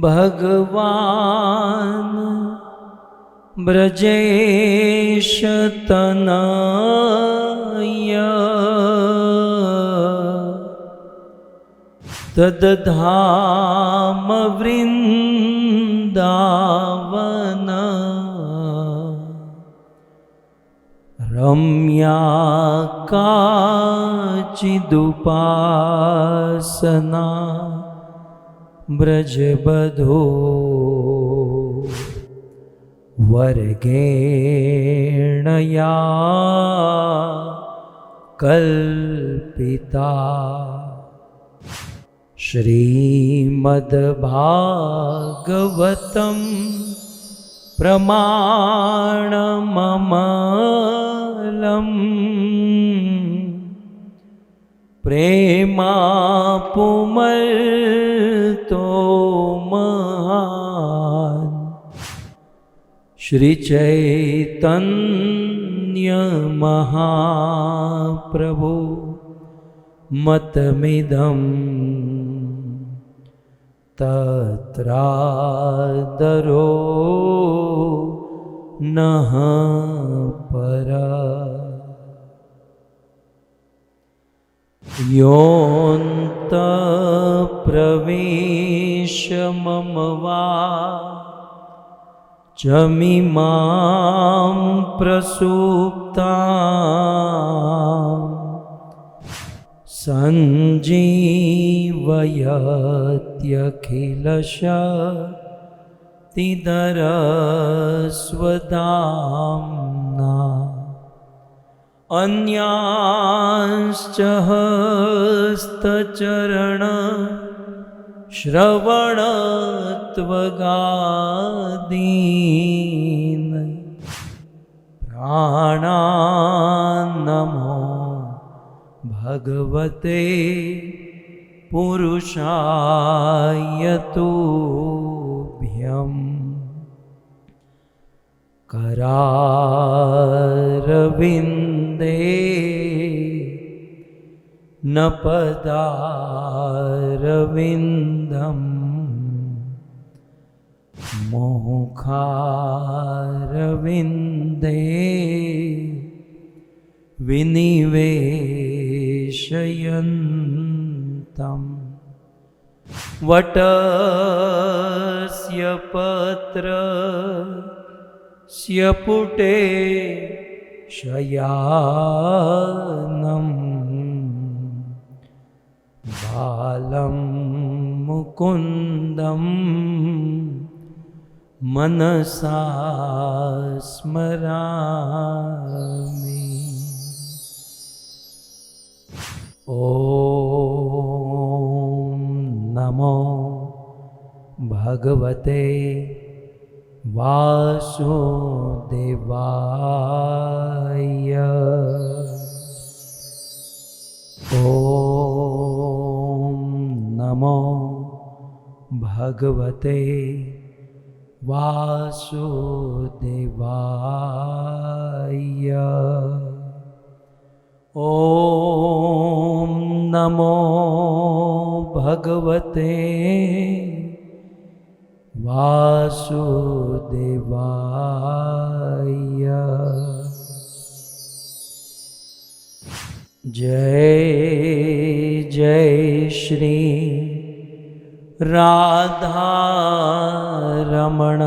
भगवान ब्रजेश तनय तद्धाम वृंदावन रम्या काचिदुपासना ब्रजबधो वर्गेणया कल्पिता। श्रीमद्भागवतं प्रमाणममलम् प्रेमापुमर्तो महान् श्री चैतन्य महाप्रभु मतमिदं तत्रादरो नः परा। योऽन्तःप्रविश मम वाचमिमां प्रसुप्ताम् सञ्जीवयत्यखिलशक्तिधरस्वधाम्ना अन्यांश्च हस्तचरण श्रवणत्वगादीन् प्राणान्नमो भगवते पुरुषाय तुभ्यम्। करारविन्दे न पदारविन्दम् मुखारविन्दे विनिवेशयन्तम्। वटस्य पत्रस्य पुटे शयानम् बालं मुकुन्दं मनसा स्मरामि। ॐ नमो भगवते वासुदेवाय। ॐ नमो भगवते वासुदेवाय। ॐ नमो भगवते वासुदेवाय। जय जय श्री राधा रमण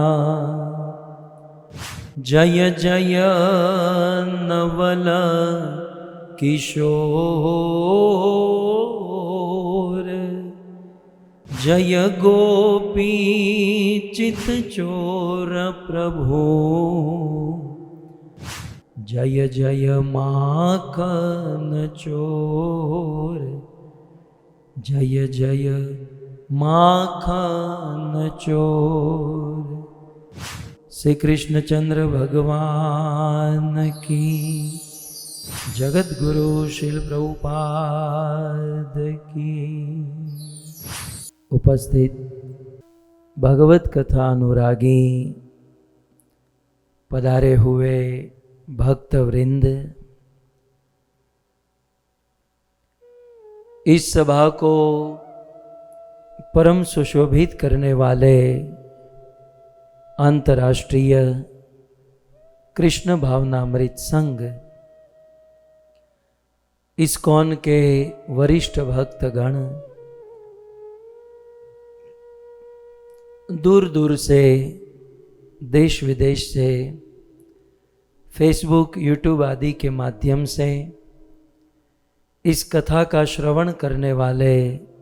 जय जय नवल किशोर जय गोपी चित चोर प्रभु जय जय माखन चोर जय जय माखन चोर। श्री कृष्णचंद्र भगवान की, जगत गुरु श्रील प्रभुपाद की। उपस्थित भगवत कथा अनुरागी पधारे हुए भक्त वृंद, इस सभा को परम सुशोभित करने वाले अंतर्राष्ट्रीय कृष्ण भावनामृत संघ इस्कॉन के वरिष्ठ भक्तगण दूर दूर से, देश विदेश से, फेसबुक, यूट्यूब आदि के माध्यम से इस कथा का श्रवण करने वाले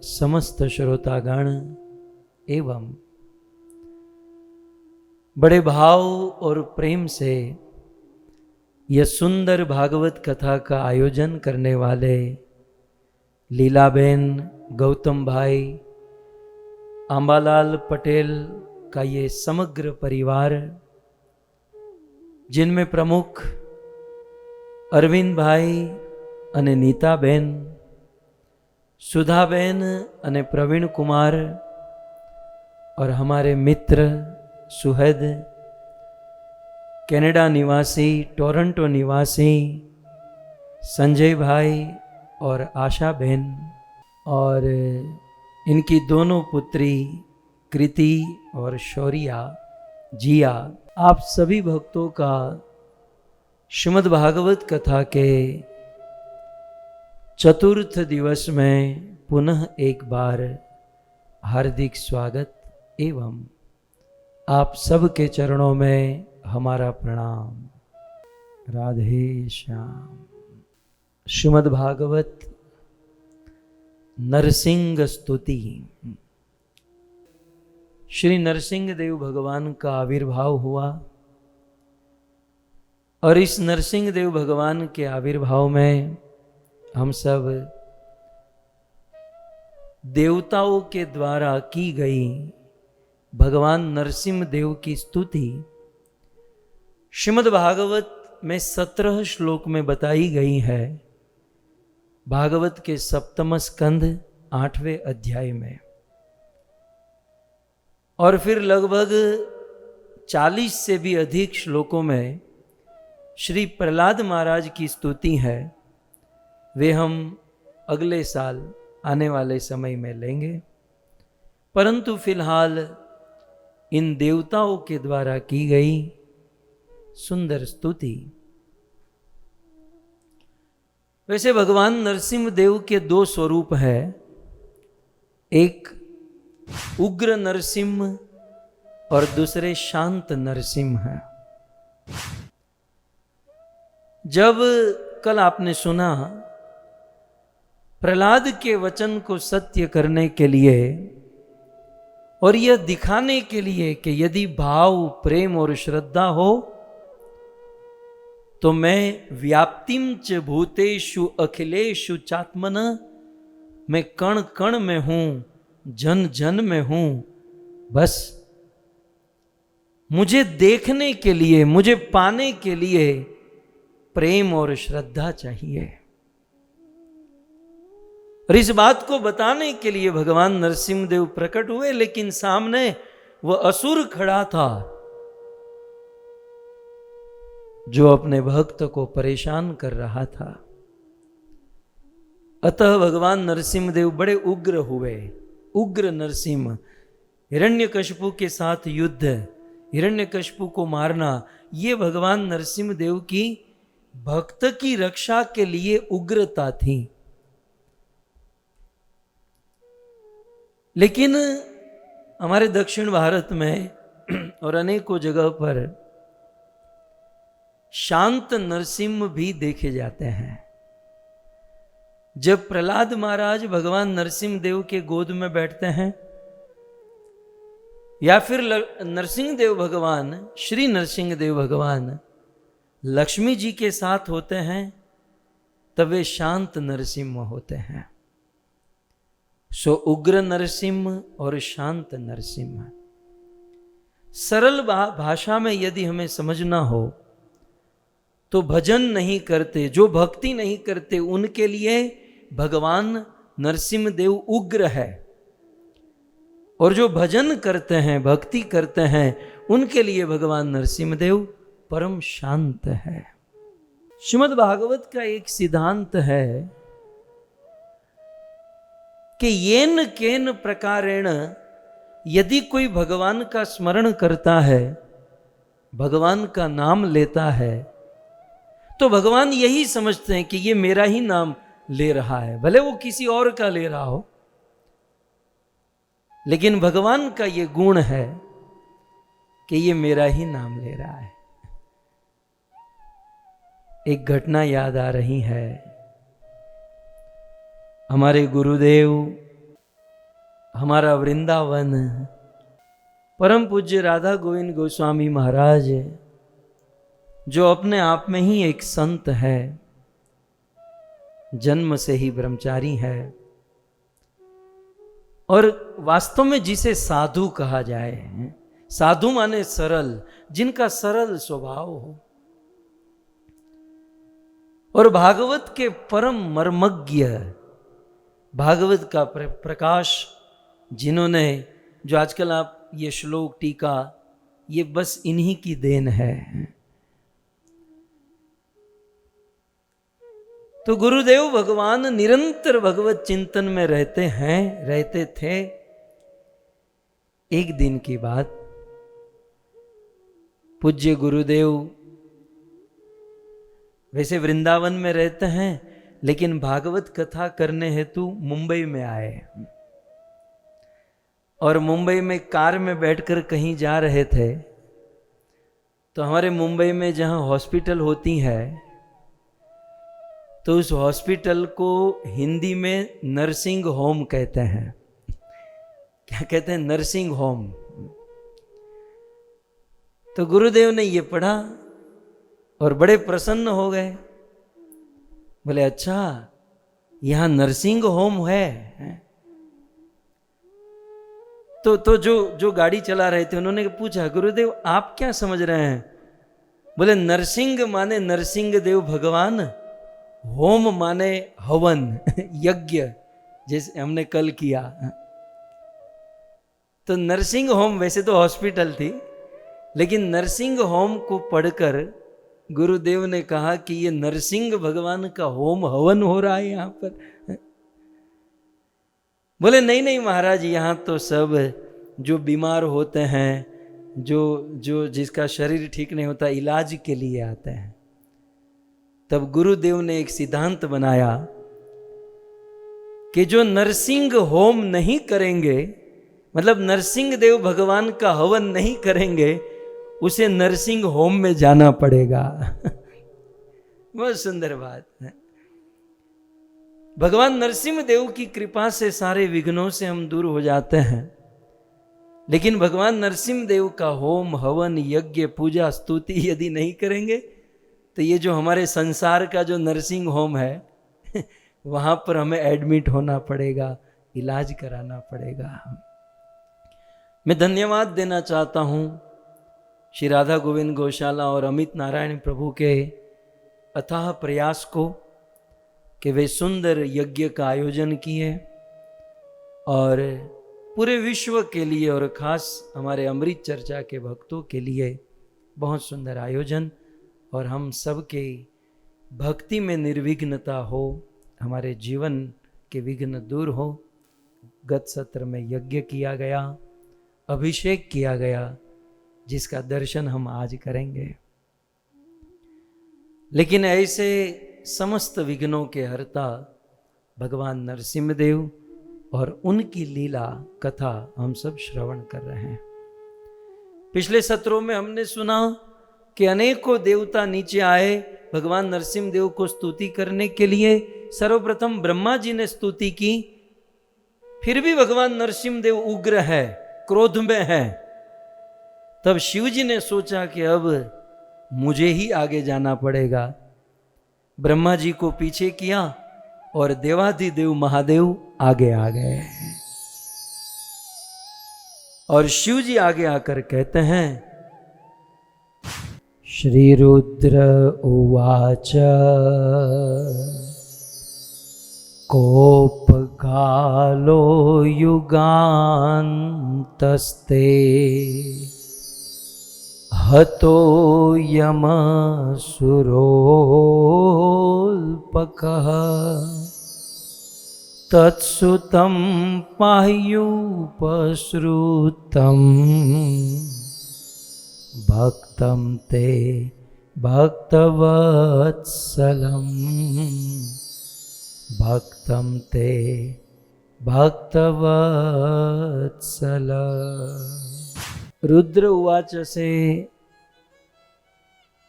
समस्त श्रोतागण एवं बड़े भाव और प्रेम से यह सुंदर भागवत कथा का आयोजन करने वाले लीलाबेन, गौतम भाई, आंबालाल पटेल का ये समग्र परिवार, जिनमें प्रमुख अरविंद भाई अने नीताबेन, सुधाबेन अने प्रवीण कुमार और हमारे मित्र सुहद, कनाडा निवासी, टोरंटो निवासी संजय भाई और आशा बहन और इनकी दोनों पुत्री कृति और शौर्या जिया, आप सभी भक्तों का श्रीमद् भागवत कथा के चतुर्थ दिवस में पुनः एक बार हार्दिक स्वागत एवं आप सबके चरणों में हमारा प्रणाम। राधे श्याम। श्रीमद् भागवत नरसिंह स्तुति। श्री नरसिंह देव भगवान का आविर्भाव हुआ और इस नरसिंह देव भगवान के आविर्भाव में हम सब देवताओं के द्वारा की गई भगवान नरसिंह देव की स्तुति श्रीमद् भागवत में 17 श्लोक में बताई गई है। भागवत के सप्तम स्कंध 8वें अध्याय में, और फिर लगभग 40 से भी अधिक श्लोकों में श्री प्रहलाद महाराज की स्तुति है। वे हम अगले साल आने वाले समय में लेंगे, परंतु फिलहाल इन देवताओं के द्वारा की गई सुंदर स्तुति। वैसे भगवान नरसिंह देव के दो स्वरूप है, एक उग्र नरसिंह और दूसरे शांत नरसिंह है। जब कल आपने सुना प्रहलाद के वचन को सत्य करने के लिए और यह दिखाने के लिए कि यदि भाव, प्रेम और श्रद्धा हो तो मैं व्याप्तिम च भूतेषु अखिलेषु चात्मन, मैं कण कण में हूं, जन जन में हूं। बस मुझे देखने के लिए, मुझे पाने के लिए प्रेम और श्रद्धा चाहिए। और इस बात को बताने के लिए भगवान नरसिंह देव प्रकट हुए, लेकिन सामने वह असुर खड़ा था जो अपने भक्त को परेशान कर रहा था। अतः भगवान नरसिंह देव बड़े उग्र हुए। उग्र नरसिंह, हिरण्यकशिपु के साथ युद्ध, हिरण्यकशिपु को मारना, ये भगवान नरसिंह देव की भक्त की रक्षा के लिए उग्रता थी। लेकिन हमारे दक्षिण भारत में और अनेकों जगह पर शांत नरसिंह भी देखे जाते हैं। जब प्रहलाद महाराज भगवान नरसिंह देव के गोद में बैठते हैं या फिर नरसिंह देव भगवान, श्री नरसिंह देव भगवान लक्ष्मी जी के साथ होते हैं, तब वे शांत नरसिंह होते हैं। सो उग्र नरसिंह और शांत नरसिंह। सरल भाषा में यदि हमें समझना हो तो भजन नहीं करते, जो भक्ति नहीं करते, उनके लिए भगवान नरसिंह देव उग्र है, और जो भजन करते हैं, भक्ति करते हैं, उनके लिए भगवान नरसिंह देव परम शांत है। श्रीमद् भागवत का एक सिद्धांत है कि येन केन प्रकारेण यदि कोई भगवान का स्मरण करता है, भगवान का नाम लेता है, तो भगवान यही समझते हैं कि ये मेरा ही नाम ले रहा है, भले वो किसी और का ले रहा हो, लेकिन भगवान का ये गुण है कि ये मेरा ही नाम ले रहा है। एक घटना याद आ रही है। हमारे गुरुदेव, हमारा वृंदावन, परम पूज्य राधा गोविंद गोस्वामी महाराज, जो अपने आप में ही एक संत है, जन्म से ही ब्रह्मचारी है, और वास्तव में जिसे साधु कहा जाए, साधु माने सरल, जिनका सरल स्वभाव हो, और भागवत के परम मर्मज्ञ, भागवत का प्रकाश जिन्होंने, जो आजकल आप ये श्लोक टीका, ये बस इन्हीं की देन है। तो गुरुदेव भगवान निरंतर भगवत चिंतन में रहते हैं, रहते थे। एक दिन की बात, पूज्य गुरुदेव वैसे वृंदावन में रहते हैं, लेकिन भागवत कथा करने हेतु मुंबई में आए, और मुंबई में कार में बैठकर कहीं जा रहे थे, तो हमारे मुंबई में जहां हॉस्पिटल होती है, तो उस हॉस्पिटल को हिंदी में नर्सिंग होम कहते हैं। क्या कहते हैं? Nursing home. तो गुरुदेव ने ये पढ़ा और बड़े प्रसन्न हो गए, बोले अच्छा यहां नर्सिंग होम है। तो जो गाड़ी चला रहे थे उन्होंने पूछा, गुरुदेव आप क्या समझ रहे हैं? बोले नरसिंह माने नरसिंह देव भगवान, होम माने हवन यज्ञ, जैसे हमने कल किया। तो नर्सिंग होम वैसे तो हॉस्पिटल थी, लेकिन नर्सिंग होम को पढ़कर गुरुदेव ने कहा कि ये नरसिंह भगवान का होम हवन हो रहा है यहां पर। बोले नहीं नहीं महाराज, यहां तो सब जो बीमार होते हैं, जो जिसका शरीर ठीक नहीं होता, इलाज के लिए आते हैं। तब गुरुदेव ने एक सिद्धांत बनाया कि जो नरसिंह होम नहीं करेंगे, मतलब नरसिंह देव भगवान का हवन नहीं करेंगे, उसे नरसिंह होम में जाना पड़ेगा। बहुत सुंदर बात है। भगवान नरसिंह देव की कृपा से सारे विघ्नों से हम दूर हो जाते हैं, लेकिन भगवान नरसिंह देव का होम हवन यज्ञ पूजा स्तुति यदि नहीं करेंगे, तो ये जो हमारे संसार का जो नर्सिंग होम है वहां पर हमें एडमिट होना पड़ेगा, इलाज कराना पड़ेगा। मैं धन्यवाद देना चाहता हूं श्री राधा गोविंद गौशाला और अमित नारायण प्रभु के अथाह प्रयास को कि वे सुंदर यज्ञ का आयोजन किए, और पूरे विश्व के लिए और खास हमारे अमृत चर्चा के भक्तों के लिए बहुत सुंदर आयोजन, और हम सबके भक्ति में निर्विघ्नता हो, हमारे जीवन के विघ्न दूर हो। गत सत्र में यज्ञ किया गया, अभिषेक किया गया, जिसका दर्शन हम आज करेंगे। लेकिन ऐसे समस्त विघ्नों के हर्ता भगवान नरसिंहदेव और उनकी लीला कथा हम सब श्रवण कर रहे हैं। पिछले सत्रों में हमने सुना कि अनेकों देवता नीचे आए भगवान नरसिंहदेव को स्तुति करने के लिए। सर्वप्रथम ब्रह्मा जी ने स्तुति की, फिर भी भगवान नरसिंहदेव उग्र है, क्रोध में है। तब शिव जी ने सोचा कि अब मुझे ही आगे जाना पड़ेगा। ब्रह्मा जी को पीछे किया और देवाधिदेव महादेव आगे आ गए, और शिव जी आगे आकर कहते हैं, श्री रुद्र उवाच कोपकालो युगान्तस्ते हतो यमसुरोल्पकः तत्सुतं पाह्युपश्रुतं भक्तं ते भक्तवत्सलं भक्तं ते भक्तवत्सल। रुद्र उवाच से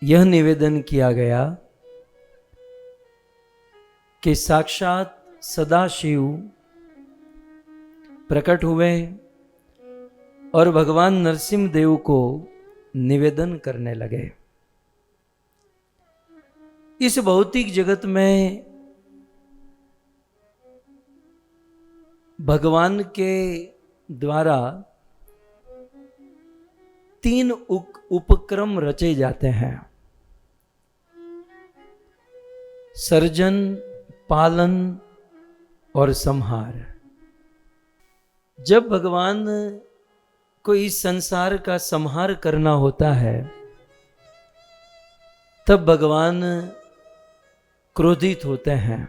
यह निवेदन किया गया कि साक्षात सदाशिव प्रकट हुए और भगवान नरसिंह देव को निवेदन करने लगे। इस भौतिक जगत में भगवान के द्वारा 3 उपक्रम रचे जाते हैं: सर्जन, पालन और संहार। जब भगवान को इस संसार का संहार करना होता है तब भगवान क्रोधित होते हैं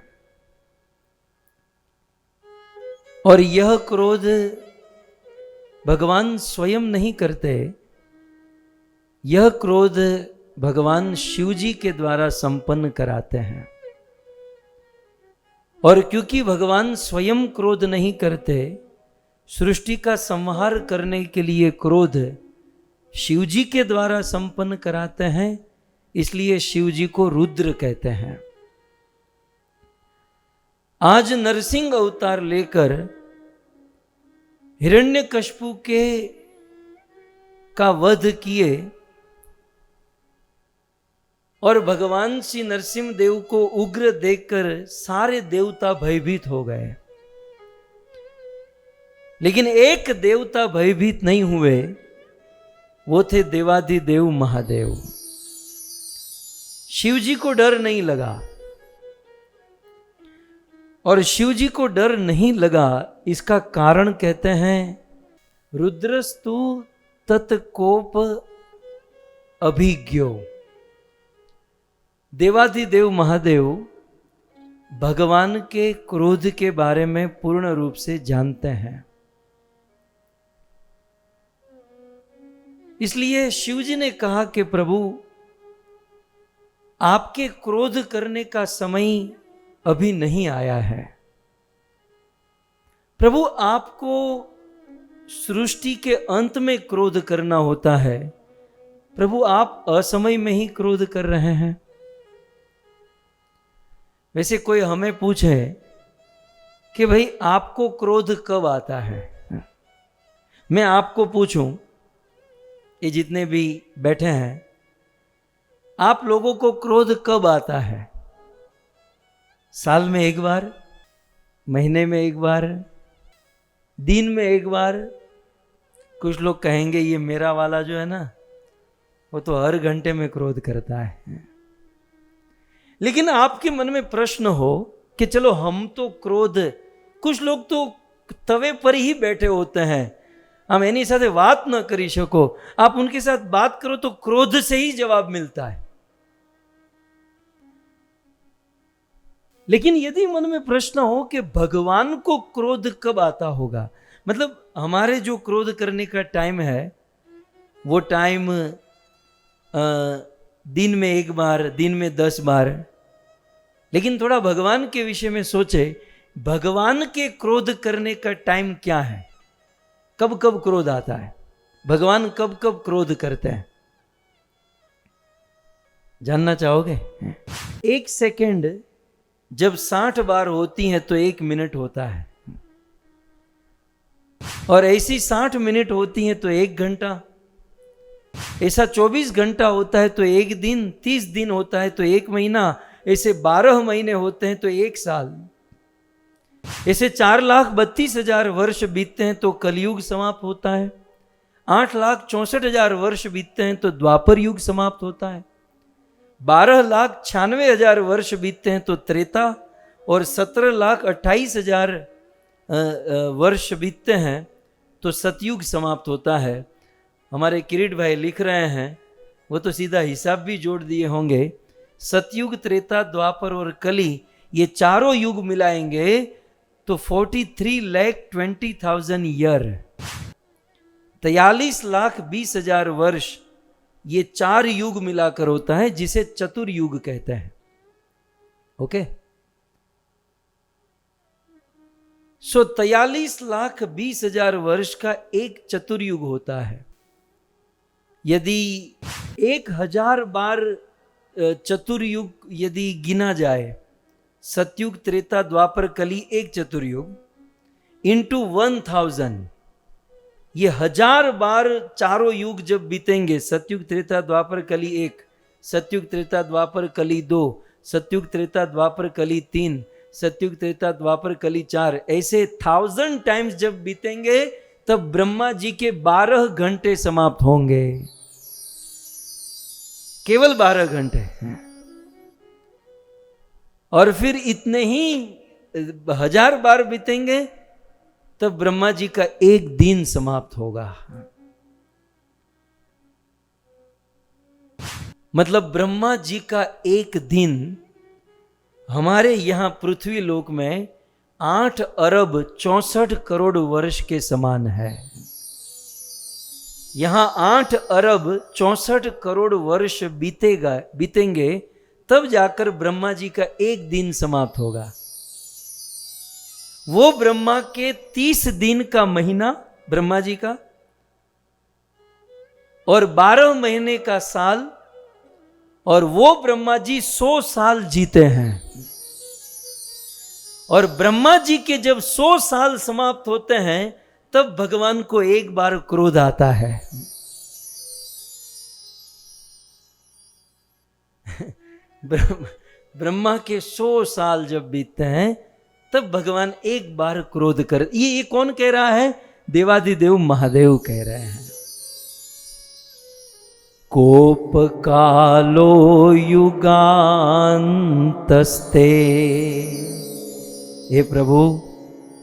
और यह क्रोध भगवान स्वयं नहीं करते, यह क्रोध भगवान शिवजी के द्वारा संपन्न कराते हैं। और क्योंकि भगवान स्वयं क्रोध नहीं करते, सृष्टि का संहार करने के लिए क्रोध शिवजी के द्वारा संपन्न कराते हैं, इसलिए शिवजी को रुद्र कहते हैं। आज नरसिंह अवतार लेकर हिरण्यकश्यपु का वध किए और भगवान श्री नरसिंह देव को उग्र देखकर सारे देवता भयभीत हो गए। लेकिन एक देवता भयभीत नहीं हुए, वो थे देवाधिदेव महादेव। शिवजी को डर नहीं लगा, और शिवजी को डर नहीं लगा इसका कारण कहते हैं रुद्रस्तु तत्कोप अभिज्ञो। देवाधिदेव महादेव भगवान के क्रोध के बारे में पूर्ण रूप से जानते हैं, इसलिए शिवजी ने कहा कि प्रभु, आपके क्रोध करने का समय अभी नहीं आया है। प्रभु, आपको सृष्टि के अंत में क्रोध करना होता है। प्रभु, आप असमय में ही क्रोध कर रहे हैं। वैसे कोई हमें पूछे कि भाई आपको क्रोध कब आता है, मैं आपको पूछूं, ये जितने भी बैठे हैं, आप लोगों को क्रोध कब आता है? साल में एक बार, महीने में एक बार, दिन में एक बार? कुछ लोग कहेंगे ये मेरा वाला जो है ना, वो तो हर घंटे में क्रोध करता है। लेकिन आपके मन में प्रश्न हो कि चलो हम तो क्रोध, कुछ लोग तो तवे पर ही बैठे होते हैं, हम एनी साथ बात न करी सको, आप उनके साथ बात करो तो क्रोध से ही जवाब मिलता है। लेकिन यदि मन में प्रश्न हो कि भगवान को क्रोध कब आता होगा, मतलब हमारे जो क्रोध करने का टाइम है वो टाइम दिन में एक बार, दिन में 10 बार, लेकिन थोड़ा भगवान के विषय में सोचे, भगवान के क्रोध करने का टाइम क्या है? कब कब क्रोध आता है? भगवान कब कब क्रोध करते हैं? जानना चाहोगे? 1 सेकेंड जब 60 बार होती है तो 1 मिनट होता है, और ऐसी 60 मिनट होती है तो 1 घंटा, ऐसा 24 घंटा होता है तो 1 दिन, 30 दिन होता है तो 1 महीना, ऐसे 12 महीने होते हैं तो 1 साल, ऐसे 4,32,000 वर्ष बीतते हैं तो कलयुग समाप्त होता है, 8,64,000 वर्ष बीतते हैं तो द्वापर युग समाप्त होता है, 12,96,000 वर्ष बीतते हैं तो त्रेता, और 17,28,000 वर्ष बीतते हैं तो सतयुग समाप्त होता है। हमारे किरीट भाई लिख रहे हैं, वो तो सीधा हिसाब भी जोड़ दिए होंगे, सतयुग, त्रेता, द्वापर और कली, ये चारों युग मिलाएंगे तो 43,20,000 ईयर, 43,20,000 वर्ष, ये 4 युग मिलाकर होता है, जिसे चतुर्युग कहते हैं। ओके, सो 43,20,000 वर्ष का एक चतुर्युग होता है। यदि 1,000 बार चतुर्युग यदि गिना जाए, सतयुग त्रेता द्वापर कली एक चतुर्युग इंटू 1000, ये 1000 बार चारों युग जब बीतेंगे, सतयुग त्रेता द्वापर कली 1, सतयुग त्रेता द्वापर कली 2, सतयुग त्रेता द्वापर कली 3, सतयुग त्रेता द्वापर कली 4, ऐसे 1000 टाइम्स जब बीतेंगे तब ब्रह्मा जी के 12 घंटे समाप्त होंगे, केवल 12 घंटे। और फिर इतने ही 1000 बार बीतेंगे तब ब्रह्मा जी का एक दिन समाप्त होगा। मतलब ब्रह्मा जी का एक दिन हमारे यहां पृथ्वी लोक में 8 अरब 64 करोड़ वर्ष के समान है। यहां 8 अरब 64 करोड़ वर्ष बीतेंगे तब जाकर ब्रह्मा जी का एक दिन समाप्त होगा। वो ब्रह्मा के 30 दिन का महीना ब्रह्मा जी का, और 12 महीने का साल, और वो ब्रह्मा जी 100 साल जीते हैं। और ब्रह्मा जी के जब 100 साल समाप्त होते हैं तब भगवान को एक बार क्रोध आता है। ब्रह्मा के 100 साल जब बीतते हैं तब भगवान एक बार क्रोध कर, ये कौन कह रहा है? देवादिदेव महादेव कह रहे हैं। कोप कालो युगांतस्ते, हे प्रभु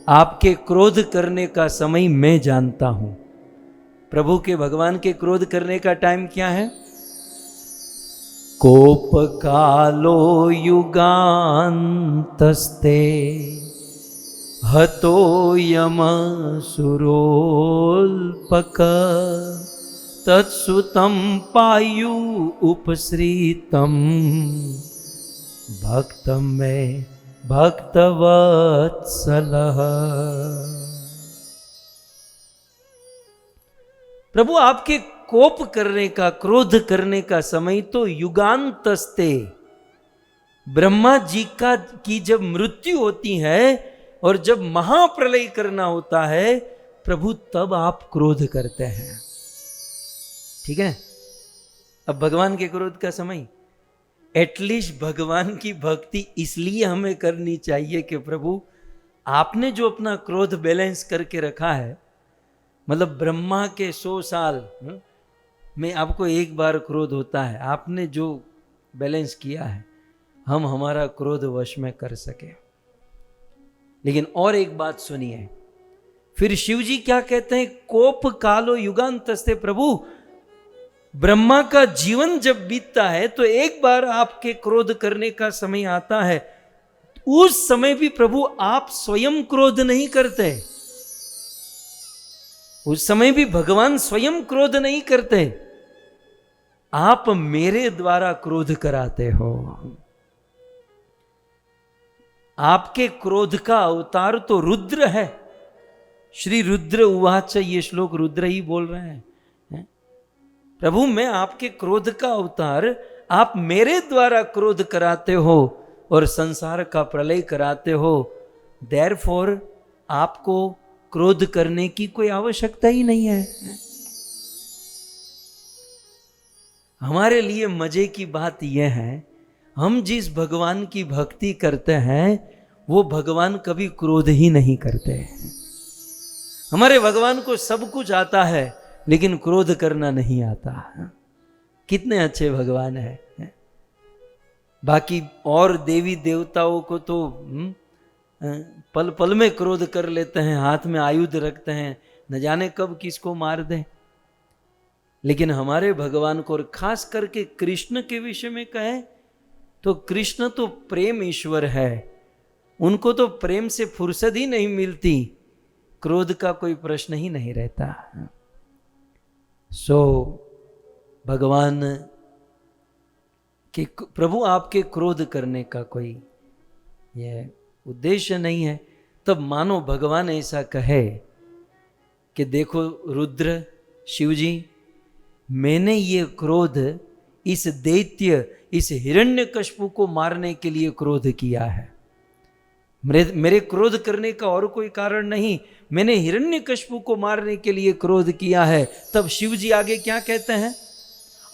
आपके क्रोध करने का समय मैं जानता हूं। प्रभु के, भगवान के क्रोध करने का टाइम क्या है? कोप कालो युगांतस्ते हतो यम सुरोल्पक तत्सुतं पायु उपसृतं भक्तं मे भक्तवत्सलः। प्रभु आपके कोप करने का, क्रोध करने का समय तो युगांतस्ते, ब्रह्मा जी की जब मृत्यु होती है और जब महाप्रलय करना होता है, प्रभु तब आप क्रोध करते हैं। ठीक है, अब भगवान के क्रोध का समय, एटलीस्ट भगवान की भक्ति इसलिए हमें करनी चाहिए कि प्रभु आपने जो अपना क्रोध बैलेंस करके रखा है, मतलब ब्रह्मा के 100 साल में आपको एक बार क्रोध होता है, आपने जो बैलेंस किया है, हम हमारा क्रोध वश में कर सके। लेकिन और एक बात सुनिए, फिर शिव जी क्या कहते हैं? कोप कालो युगांतस्ते, प्रभु ब्रह्मा का जीवन जब बीतता है तो एक बार आपके क्रोध करने का समय आता है, उस समय भी प्रभु आप स्वयं क्रोध नहीं करते, उस समय भी भगवान स्वयं क्रोध नहीं करते, आप मेरे द्वारा क्रोध कराते हो। आपके क्रोध का अवतार तो रुद्र है। श्री रुद्र उवाच, ये श्लोक रुद्र ही बोल रहे हैं। प्रभु मैं आपके क्रोध का अवतार, आप मेरे द्वारा क्रोध कराते हो और संसार का प्रलय कराते हो, देयरफॉर आपको क्रोध करने की कोई आवश्यकता ही नहीं है। हमारे लिए मजे की बात यह है, हम जिस भगवान की भक्ति करते हैं वो भगवान कभी क्रोध ही नहीं करते। हमारे भगवान को सब कुछ आता है लेकिन क्रोध करना नहीं आता। कितने अच्छे भगवान है। बाकी और देवी देवताओं को तो पल पल में क्रोध कर लेते हैं, हाथ में आयुध रखते हैं, न जाने कब किसको मार दें। लेकिन हमारे भगवान को, और खास करके कृष्ण के विषय में कहें तो कृष्ण तो प्रेम ईश्वर है, उनको तो प्रेम से फुर्सत ही नहीं मिलती, क्रोध का कोई प्रश्न ही नहीं रहता। सो भगवान कि प्रभु आपके क्रोध करने का कोई ये उद्देश्य नहीं है। तब मानो भगवान ऐसा कहे कि देखो रुद्र, शिव जी, मैंने ये क्रोध इस दैत्य, इस हिरण्यकश्यप को मारने के लिए क्रोध किया है। मेरे क्रोध करने का और कोई कारण नहीं, मैंने हिरण्यकश्यप को मारने के लिए क्रोध किया है। तब शिव जी आगे क्या कहते हैं?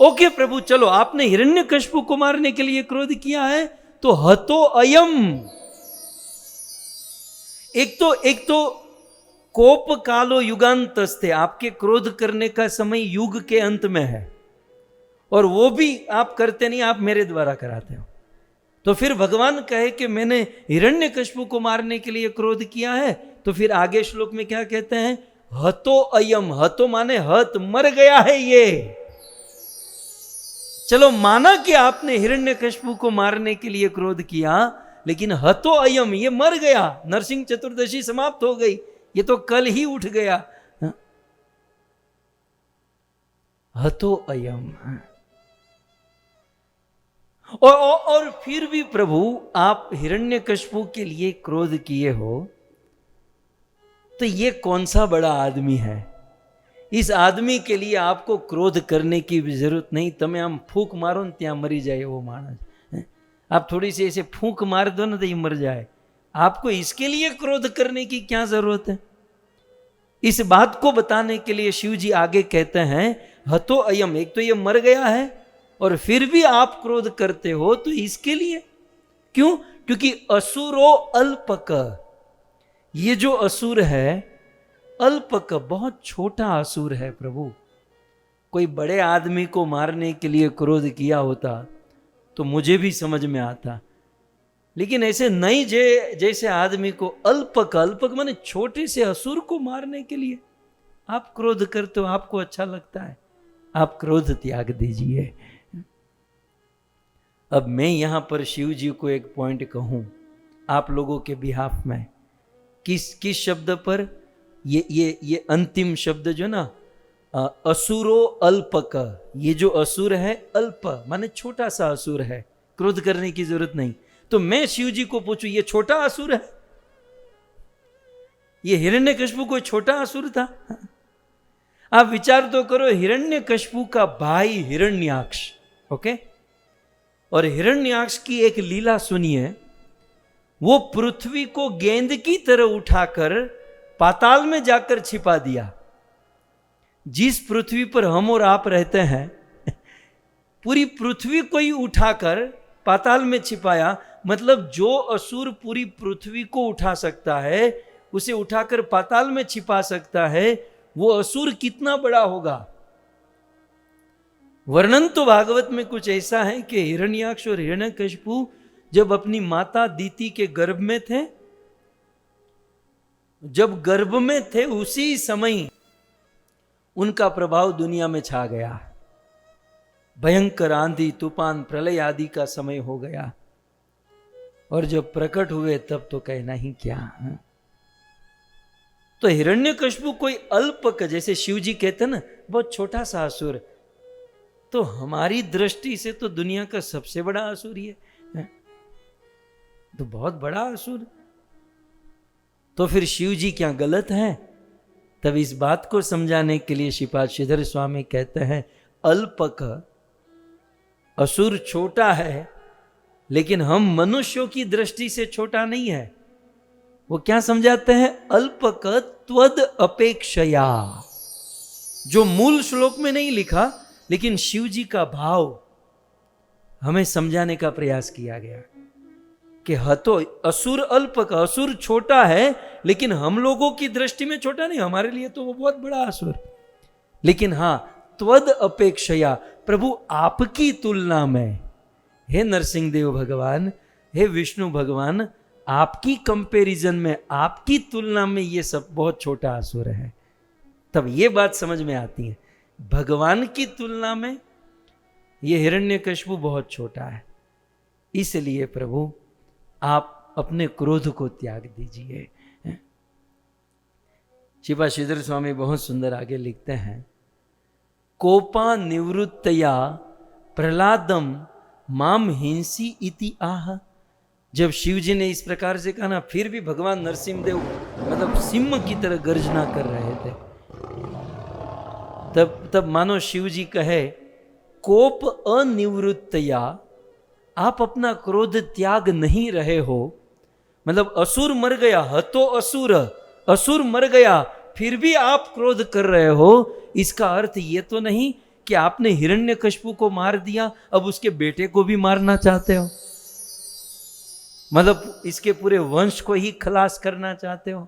ओके प्रभु, चलो आपने हिरण्यकश्यप को मारने के लिए क्रोध किया है, तो हतो अयम। एक तो कोप कालो युगांतस्ते, आपके क्रोध करने का समय युग के अंत में है, और वो भी आप करते नहीं, आप मेरे द्वारा कराते हो। तो फिर भगवान कहे कि मैंने हिरण्यकश्यप को मारने के लिए क्रोध किया है, तो फिर आगे श्लोक में क्या कहते हैं? हतो अयम। हतो माने हत, मर गया है ये। चलो माना कि आपने हिरण्यकश्यप को मारने के लिए क्रोध किया, लेकिन हतो अयम, ये मर गया, नरसिंह चतुर्दशी समाप्त हो गई, ये तो कल ही उठ गया। हतो अयम। और फिर भी प्रभु आप हिरण्यकश्यप के लिए क्रोध किए हो, तो ये कौन सा बड़ा आदमी है? इस आदमी के लिए आपको क्रोध करने की भी जरूरत नहीं। तमें हम फूंक मारो न त्या मरी जाए वो मानस। आप थोड़ी सी ऐसे फूंक मार दो ना तो ये मर जाए। आपको इसके लिए क्रोध करने की क्या जरूरत है? इस बात को बताने के लिए शिव जी आगे कहते हैं हतो अयम। एक तो ये मर गया है, और फिर भी आप क्रोध करते हो, तो इसके लिए क्यों? क्योंकि असुरो अल्पक, ये जो असुर है अल्पक, बहुत छोटा असुर है प्रभु। कोई बड़े आदमी को मारने के लिए क्रोध किया होता तो मुझे भी समझ में आता, लेकिन ऐसे नहीं जैसे आदमी को अल्पक, अल्पक माने छोटे से असुर को मारने के लिए आप क्रोध करते हो। आपको अच्छा लगता है, आप क्रोध त्याग दीजिए। अब मैं यहां पर शिव जी को एक पॉइंट कहूं आप लोगों के बिहाफ में। किस शब्द पर? ये अंतिम शब्द जो ना, असुरो अल्पक, ये जो असुर है अल्प माने छोटा सा असुर है, क्रोध करने की जरूरत नहीं। तो मैं शिव जी को पूछूं, ये छोटा असुर है? ये हिरण्यकश्यप कोई छोटा असुर था? आप विचार तो करो, हिरण्यकश्यप का भाई हिरण्याक्ष, ओके, और हिरण्याक्ष की एक लीला सुनिए। वो पृथ्वी को गेंद की तरह उठाकर पाताल में जाकर छिपा दिया। जिस पृथ्वी पर हम और आप रहते हैं, पूरी पृथ्वी को ही उठाकर पाताल में छिपाया। मतलब जो असुर पूरी पृथ्वी को उठा सकता है, उसे उठाकर पाताल में छिपा सकता है, वो असुर कितना बड़ा होगा। वर्णन तो भागवत में कुछ ऐसा है कि हिरण्याक्ष और हिरण्यकश्यप जब अपनी माता दीति के गर्भ में थे, जब गर्भ में थे उसी समय उनका प्रभाव दुनिया में छा गया। भयंकर आंधी तूफान प्रलय आदि का समय हो गया, और जब प्रकट हुए तब तो कहना ही क्या। तो हिरण्यकश्यप कोई अल्पक, जैसे शिव जी कहते हैं ना, बहुत छोटा सा असुर, तो हमारी दृष्टि से तो दुनिया का सबसे बड़ा असुर ही है, तो बहुत बड़ा असुर। तो फिर शिव जी क्या गलत हैं? तब इस बात को समझाने के लिए श्रीपाद श्रीधर स्वामी कहते हैं अल्पक, असुर छोटा है, लेकिन हम मनुष्यों की दृष्टि से छोटा नहीं है। वो क्या समझाते हैं? अल्पक त्वद अपेक्षया, जो मूल श्लोक में नहीं लिखा, लेकिन शिव जी का भाव हमें समझाने का प्रयास किया गया कि हतो असुर अल्पक, असुर छोटा है, लेकिन हम लोगों की दृष्टि में छोटा नहीं, हमारे लिए तो वो बहुत बड़ा असुर। लेकिन हां, त्वद अपेक्षया, प्रभु आपकी तुलना में, हे नरसिंह देव भगवान, हे विष्णु भगवान, आपकी कंपैरिजन में, आपकी तुलना में ये सब बहुत छोटा असुर है। तब ये बात समझ में आती है, भगवान की तुलना में ये हिरण्यकश्यप बहुत छोटा है। इसलिए प्रभु आप अपने क्रोध को त्याग दीजिए। श्रीपाद श्रीधर स्वामी बहुत सुंदर आगे लिखते हैं, कोपा निवृत्तया प्रहलादम माम हिंसी इति आह। जब शिव जी ने इस प्रकार से कहा ना, फिर भी भगवान नरसिंहदेव मतलब सिंह की तरह गर्जना कर रहे थे। तब मानो शिव जी कहे, कोप अनिवृत्तया, आप अपना क्रोध त्याग नहीं रहे हो। मतलब असुर मर गया, हतो असुर, असुर मर गया, फिर भी आप क्रोध कर रहे हो। इसका अर्थ ये तो नहीं कि आपने हिरण्यकशिपु को मार दिया, अब उसके बेटे को भी मारना चाहते हो, मतलब इसके पूरे वंश को ही खलास करना चाहते हो।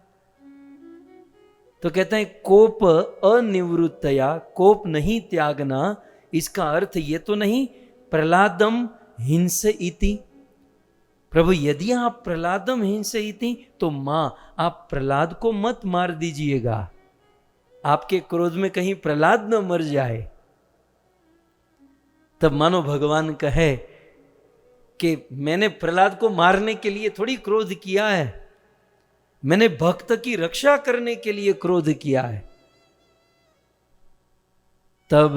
तो कहते हैं कोप अनिवृत्तया, कोप नहीं त्यागना, इसका अर्थ ये तो नहीं प्रहलादम हिंस इति। प्रभु यदि आप प्रहलादम हिंस इति, तो मां आप प्रहलाद को मत मार दीजिएगा, आपके क्रोध में कहीं प्रहलाद न मर जाए। तब मानो भगवान कहे कि मैंने प्रहलाद को मारने के लिए थोड़ी क्रोध किया है, मैंने भक्त की रक्षा करने के लिए क्रोध किया है। तब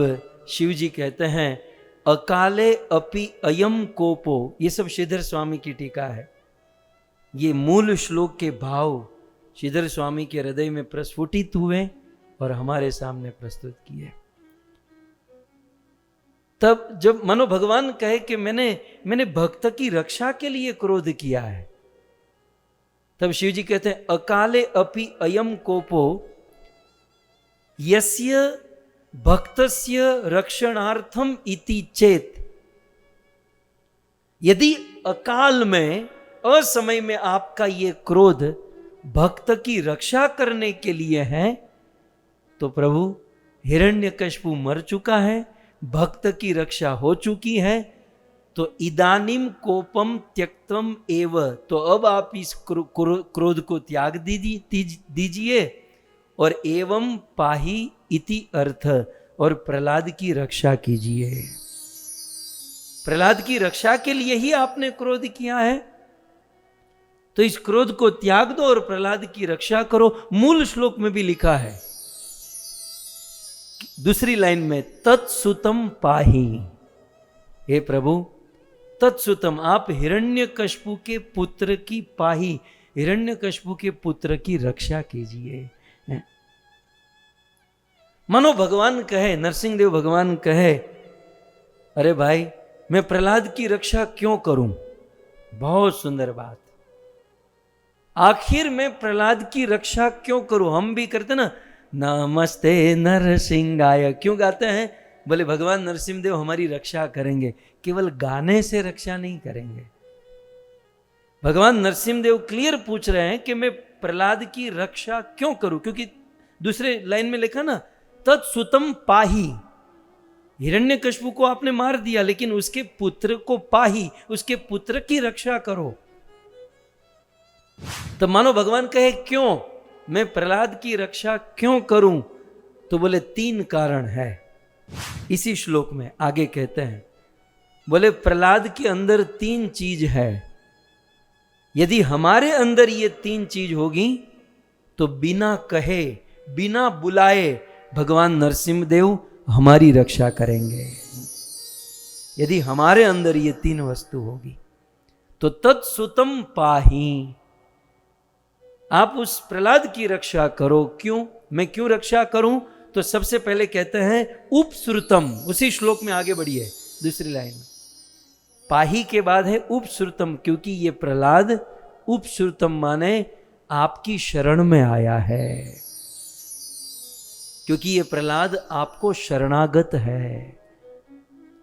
शिव जी कहते हैं, अकाले अपि अयम कोपो। ये सब श्रीधर स्वामी की टीका है। ये मूल श्लोक के भाव श्रीधर स्वामी के हृदय में प्रस्फुटित हुए और हमारे सामने प्रस्तुत किए। तब जब मनो भगवान कहे कि मैंने भक्त की रक्षा के लिए क्रोध किया है, तब शिव जी कहते हैं, अकाले अपि अयम कोपो यस्य भक्तस्य रक्षणार्थम इति चेत। यदि अकाल में, असमय में आपका ये क्रोध भक्त की रक्षा करने के लिए है, तो प्रभु हिरण्यकशिपु मर चुका है, भक्त की रक्षा हो चुकी है, तो इदानीम कोपम त्यक्तम एव, तो अब आप इस क्रोध को त्याग दीजिए और एवं पाही इति अर्थ, और प्रहलाद की रक्षा कीजिए। प्रहलाद की रक्षा के लिए ही आपने क्रोध किया है, तो इस क्रोध को त्याग दो और प्रहलाद की रक्षा करो। मूल श्लोक में भी लिखा है, दूसरी लाइन में, तत्सुतम पाही। हे प्रभु तत्सुतम, आप हिरण्यकशिपु के पुत्र की पाही, हिरण्यकशिपु के पुत्र की रक्षा कीजिए। मानो भगवान कहे, नरसिंहदेव भगवान कहे, अरे भाई मैं प्रहलाद की रक्षा क्यों करूं? बहुत सुंदर बात। आखिर मैं प्रहलाद की रक्षा क्यों करूं? हम भी करते ना, नमस्ते नरसिंहाय, क्यों गाते हैं? बोले भगवान नरसिंहदेव हमारी रक्षा करेंगे। केवल गाने से रक्षा नहीं करेंगे। भगवान नरसिंहदेव क्लियर पूछ रहे हैं कि मैं प्रहलाद की रक्षा क्यों करूं, क्योंकि दूसरे लाइन में लिखा ना, तत्सुतम पाही। हिरण्यकशिपु को आपने मार दिया, लेकिन उसके पुत्र को पाही, उसके पुत्र की रक्षा करो। तो मानो भगवान कहे क्यों मैं प्रहलाद की रक्षा क्यों करूं? तो बोले 3 कारण है। इसी श्लोक में आगे कहते हैं, बोले प्रहलाद के अंदर 3 चीज है। यदि हमारे अंदर ये 3 चीज होगी तो बिना कहे, बिना बुलाए भगवान नरसिंहदेव हमारी रक्षा करेंगे। यदि हमारे अंदर ये 3 वस्तु होगी तो तत्सुतम पाही, आप उस प्रहलाद की रक्षा करो। क्यों? मैं क्यों रक्षा करूं? तो सबसे पहले कहते हैं उपश्रुतम, उसी श्लोक में आगे बढ़िए दूसरी लाइन में, पाही के बाद है उपश्रुतम, क्योंकि ये प्रहलाद उपश्रुतम माने आपकी शरण में आया है, क्योंकि ये प्रहलाद आपको शरणागत है,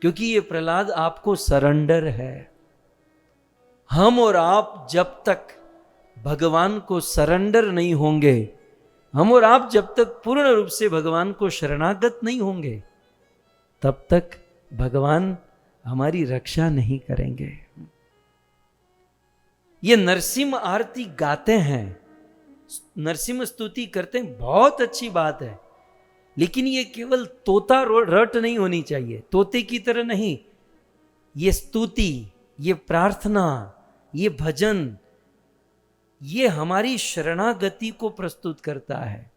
क्योंकि ये प्रहलाद आपको सरेंडर है। हम और आप जब तक भगवान को सरेंडर नहीं होंगे, हम और आप जब तक पूर्ण रूप से भगवान को शरणागत नहीं होंगे, तब तक भगवान हमारी रक्षा नहीं करेंगे। ये नरसिंह आरती गाते हैं, नरसिंह स्तुति करते हैं, बहुत अच्छी बात है, लेकिन ये केवल तोता रट नहीं होनी चाहिए, तोते की तरह नहीं। ये स्तुति, ये प्रार्थना, ये भजन, ये हमारी शरणागति को प्रस्तुत करता है।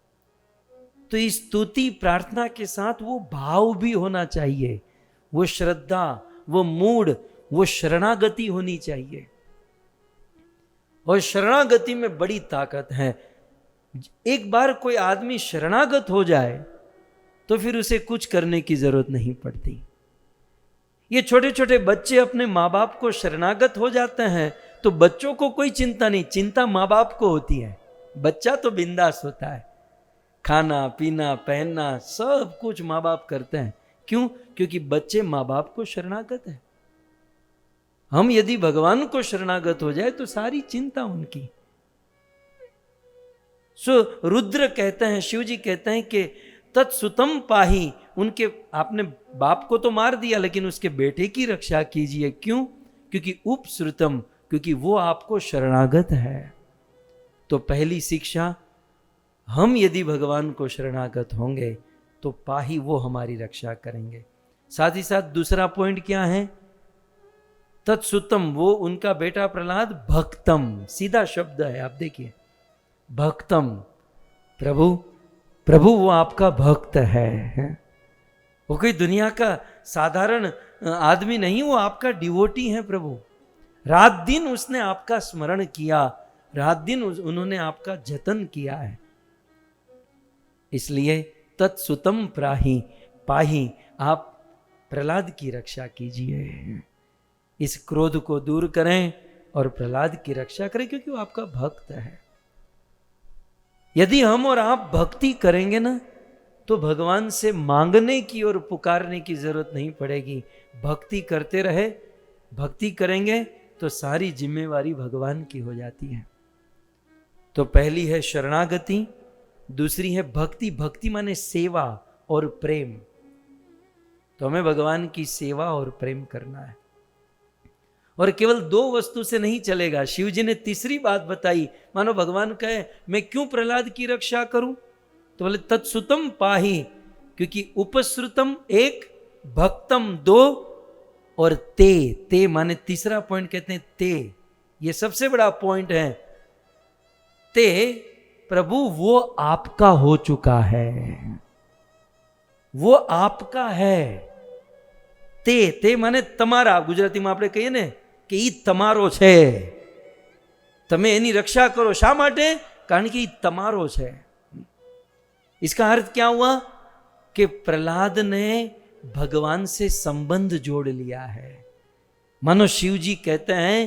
तो इस स्तुति प्रार्थना के साथ वो भाव भी होना चाहिए, वो श्रद्धा, वो मूड, वो शरणागति होनी चाहिए। और शरणागति में बड़ी ताकत है। एक बार कोई आदमी शरणागत हो जाए तो फिर उसे कुछ करने की जरूरत नहीं पड़ती। ये छोटे छोटे बच्चे अपने माँ बाप को शरणागत हो जाते हैं तो बच्चों को कोई चिंता नहीं, चिंता माँ बाप को होती है। बच्चा तो बिंदास होता है, खाना पीना पहनना सब कुछ माँ बाप करते हैं। क्यों? क्योंकि बच्चे माँ बाप को शरणागत है। हम यदि भगवान को शरणागत हो जाए तो सारी चिंता उनकी। सो रुद्र कहते हैं, शिव जी कहते हैं कि तत्सुतम पाही, उनके आपने बाप को तो मार दिया लेकिन उसके बेटे की रक्षा कीजिए। क्यों? क्योंकि उपश्रुतम, क्योंकि वो आपको शरणागत है। तो पहली शिक्षा, हम यदि भगवान को शरणागत होंगे तो पाही वो हमारी रक्षा करेंगे। साथ ही साथ दूसरा पॉइंट क्या है? तत्सुतम, वो उनका बेटा प्रहलाद भक्तम, सीधा शब्द है, आप देखिए भक्तम, प्रभु वो आपका भक्त है। वो कोई दुनिया का साधारण आदमी नहीं, वो आपका डिवोटी है प्रभु। रात दिन उसने आपका स्मरण किया, रात दिन उन्होंने आपका जतन किया है। इसलिए तत्सुतम पाही, आप प्रहलाद की रक्षा कीजिए। इस क्रोध को दूर करें और प्रहलाद की रक्षा करें, क्योंकि वो आपका भक्त है। यदि हम और आप भक्ति करेंगे ना तो भगवान से मांगने की और पुकारने की जरूरत नहीं पड़ेगी। भक्ति करते रहे, भक्ति करेंगे तो सारी जिम्मेवारी भगवान की हो जाती है। तो पहली है शरणागति, दूसरी है भक्ति। भक्ति माने सेवा और प्रेम। तो हमें भगवान की सेवा और प्रेम करना है। और केवल दो वस्तु से नहीं चलेगा। शिव जी ने तीसरी बात बताई। मानो भगवान कहे मैं क्यों प्रहलाद की रक्षा करूं? तो बोले तत्सुतम पाही, क्योंकि उपश्रुतम एक, भक्तम दो, और ते माने तीसरा पॉइंट कहते हैं ते, ये सबसे बड़ा पॉइंट है। ते प्रभु वो आपका हो चुका है, वो आपका है। ते माने तमारा। गुजराती में આપણે કહીએ ને કે ઈ તમારો છે, તમે એની રક્ષા કરો। શા માટે? કારણ કે ઈ તમારો છે। इसका अर्थ क्या हुआ कि प्रहलाद ने भगवान से संबंध जोड़ लिया है। मानो शिव जी कहते हैं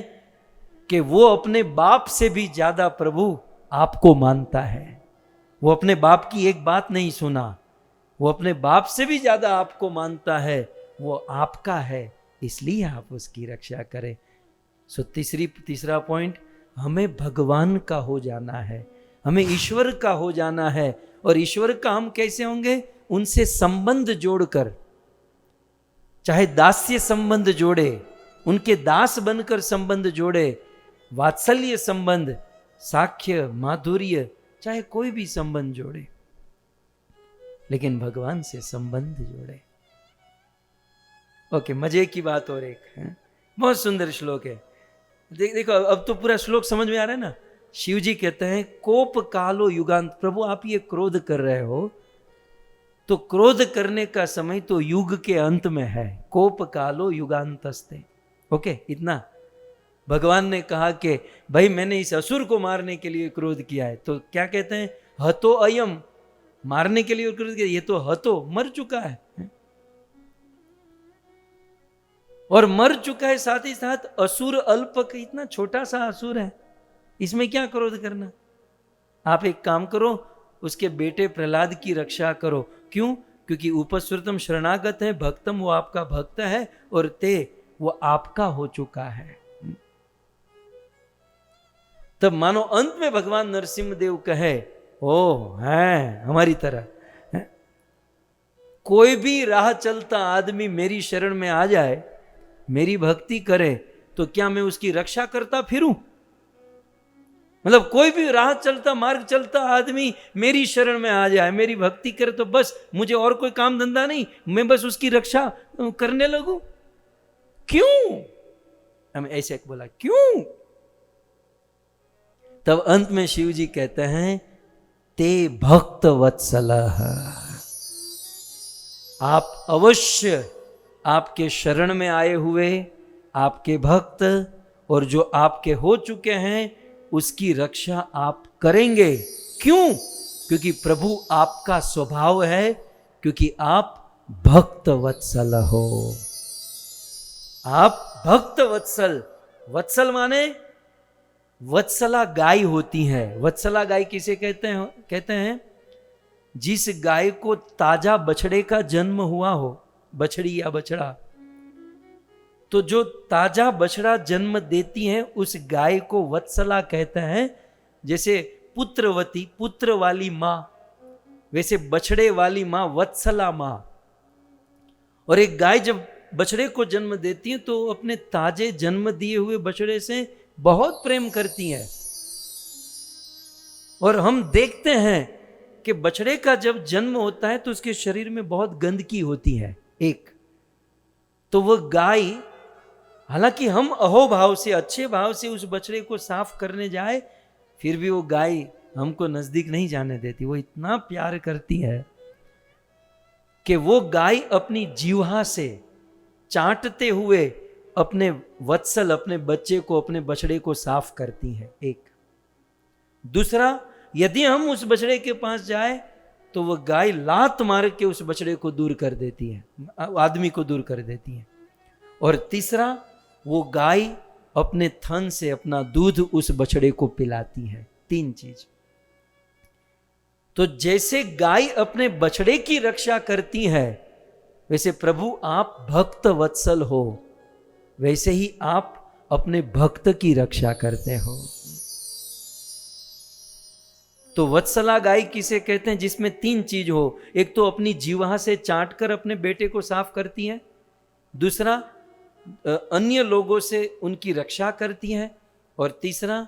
कि वो अपने बाप से भी ज्यादा प्रभु आपको मानता है। वो अपने बाप की एक बात नहीं सुना, वो अपने बाप से भी ज्यादा आपको मानता है। वो आपका है, इसलिए आप उसकी रक्षा करें। सो तीसरा पॉइंट, हमें भगवान का हो जाना है, हमें ईश्वर का हो जाना है। और ईश्वर का हम कैसे होंगे? उनसे संबंध जोड़कर, चाहे दास्य संबंध जोड़े, उनके दास बनकर संबंध जोड़े, वात्सल्य संबंध, साख्य माधुर्य, चाहे कोई भी संबंध जोड़े, लेकिन भगवान से संबंध जोड़े। ओके, मजे की बात और एक है, बहुत सुंदर श्लोक है। देखो अब तो पूरा श्लोक समझ में आ रहा है ना। शिव जी कहते हैं कोप कालो युगांत। प्रभु आप ये क्रोध कर रहे हो तो क्रोध करने का समय तो युग के अंत में है। कोप कालो युगांतस्ते। ओके, इतना भगवान ने कहा कि भाई मैंने इस असुर को मारने के लिए क्रोध किया है, तो क्या कहते हैं? हतो अयम, मारने के लिए क्रोध किया, ये तो हतो, मर चुका है। और मर चुका है, साथ ही साथ असुर अल्पक, इतना छोटा सा असुर है, इसमें क्या क्रोध करना? आप एक काम करो, उसके बेटे प्रहलाद की रक्षा करो। क्यों? क्योंकि उपश्रुतम शरणागत है, भक्तम वो आपका भक्त है, और ते वो आपका हो चुका है। तब मानो अंत में भगवान नरसिंह देव कहे ओ है हमारी तरह है? कोई भी राह चलता आदमी मेरी शरण में आ जाए, मेरी भक्ति करे, तो क्या मैं उसकी रक्षा करता फिरूं? मतलब कोई भी राह चलता, मार्ग चलता आदमी मेरी शरण में आ जाए, मेरी भक्ति करे, तो बस मुझे और कोई काम धंधा नहीं, मैं बस उसकी रक्षा करने लगूं? क्यों? हम ऐसे बोला क्यों? तब अंत में शिव जी कहते हैं ते भक्त वत्सलः, आप अवश्य आपके शरण में आए हुए आपके भक्त और जो आपके हो चुके हैं उसकी रक्षा आप करेंगे। क्यों? क्योंकि प्रभु आपका स्वभाव है, क्योंकि आप भक्त वत्सल हो। आप भक्त वत्सल, वत्सल माने वत्सला गाय होती है। वत्सला गाय किसे कहते हैं जिस गाय को ताजा बछड़े का जन्म हुआ हो, बछड़ी या बछड़ा, तो जो ताजा बछड़ा जन्म देती है उस गाय को वत्सला कहते हैं। जैसे पुत्रवती, पुत्र वाली मां, वैसे बछड़े वाली मां वत्सला मां। और एक गाय जब बछड़े को जन्म देती है तो अपने ताजे जन्म दिए हुए बछड़े से बहुत प्रेम करती है। और हम देखते हैं कि बछड़े का जब जन्म होता है तो उसके शरीर में बहुत गंदगी होती है। एक तो वह गाय, हालांकि हम अहोभाव से, अच्छे भाव से उस बछड़े को साफ करने जाए, फिर भी वो गाय हमको नजदीक नहीं जाने देती। वो इतना प्यार करती है कि वो गाय अपनी जीवा से चाटते हुए अपने वत्सल, अपने बच्चे को, अपने बछड़े को साफ करती है। एक दूसरा, यदि हम उस बछड़े के पास जाए तो वह गाय लात मार के उस बछड़े को दूर कर देती है, आदमी को दूर कर देती है। और तीसरा, वो गाय अपने थन से अपना दूध उस बछड़े को पिलाती है। 3 चीज। तो जैसे गाय अपने बछड़े की रक्षा करती है, वैसे प्रभु आप भक्त वत्सल हो, वैसे ही आप अपने भक्त की रक्षा करते हो। तो वत्सला गाय किसे कहते हैं? जिसमें 3 चीज हो। एक तो अपनी जीवा से चाटकर अपने बेटे को साफ करती है, दूसरा अन्य लोगों से उनकी रक्षा करती है, और तीसरा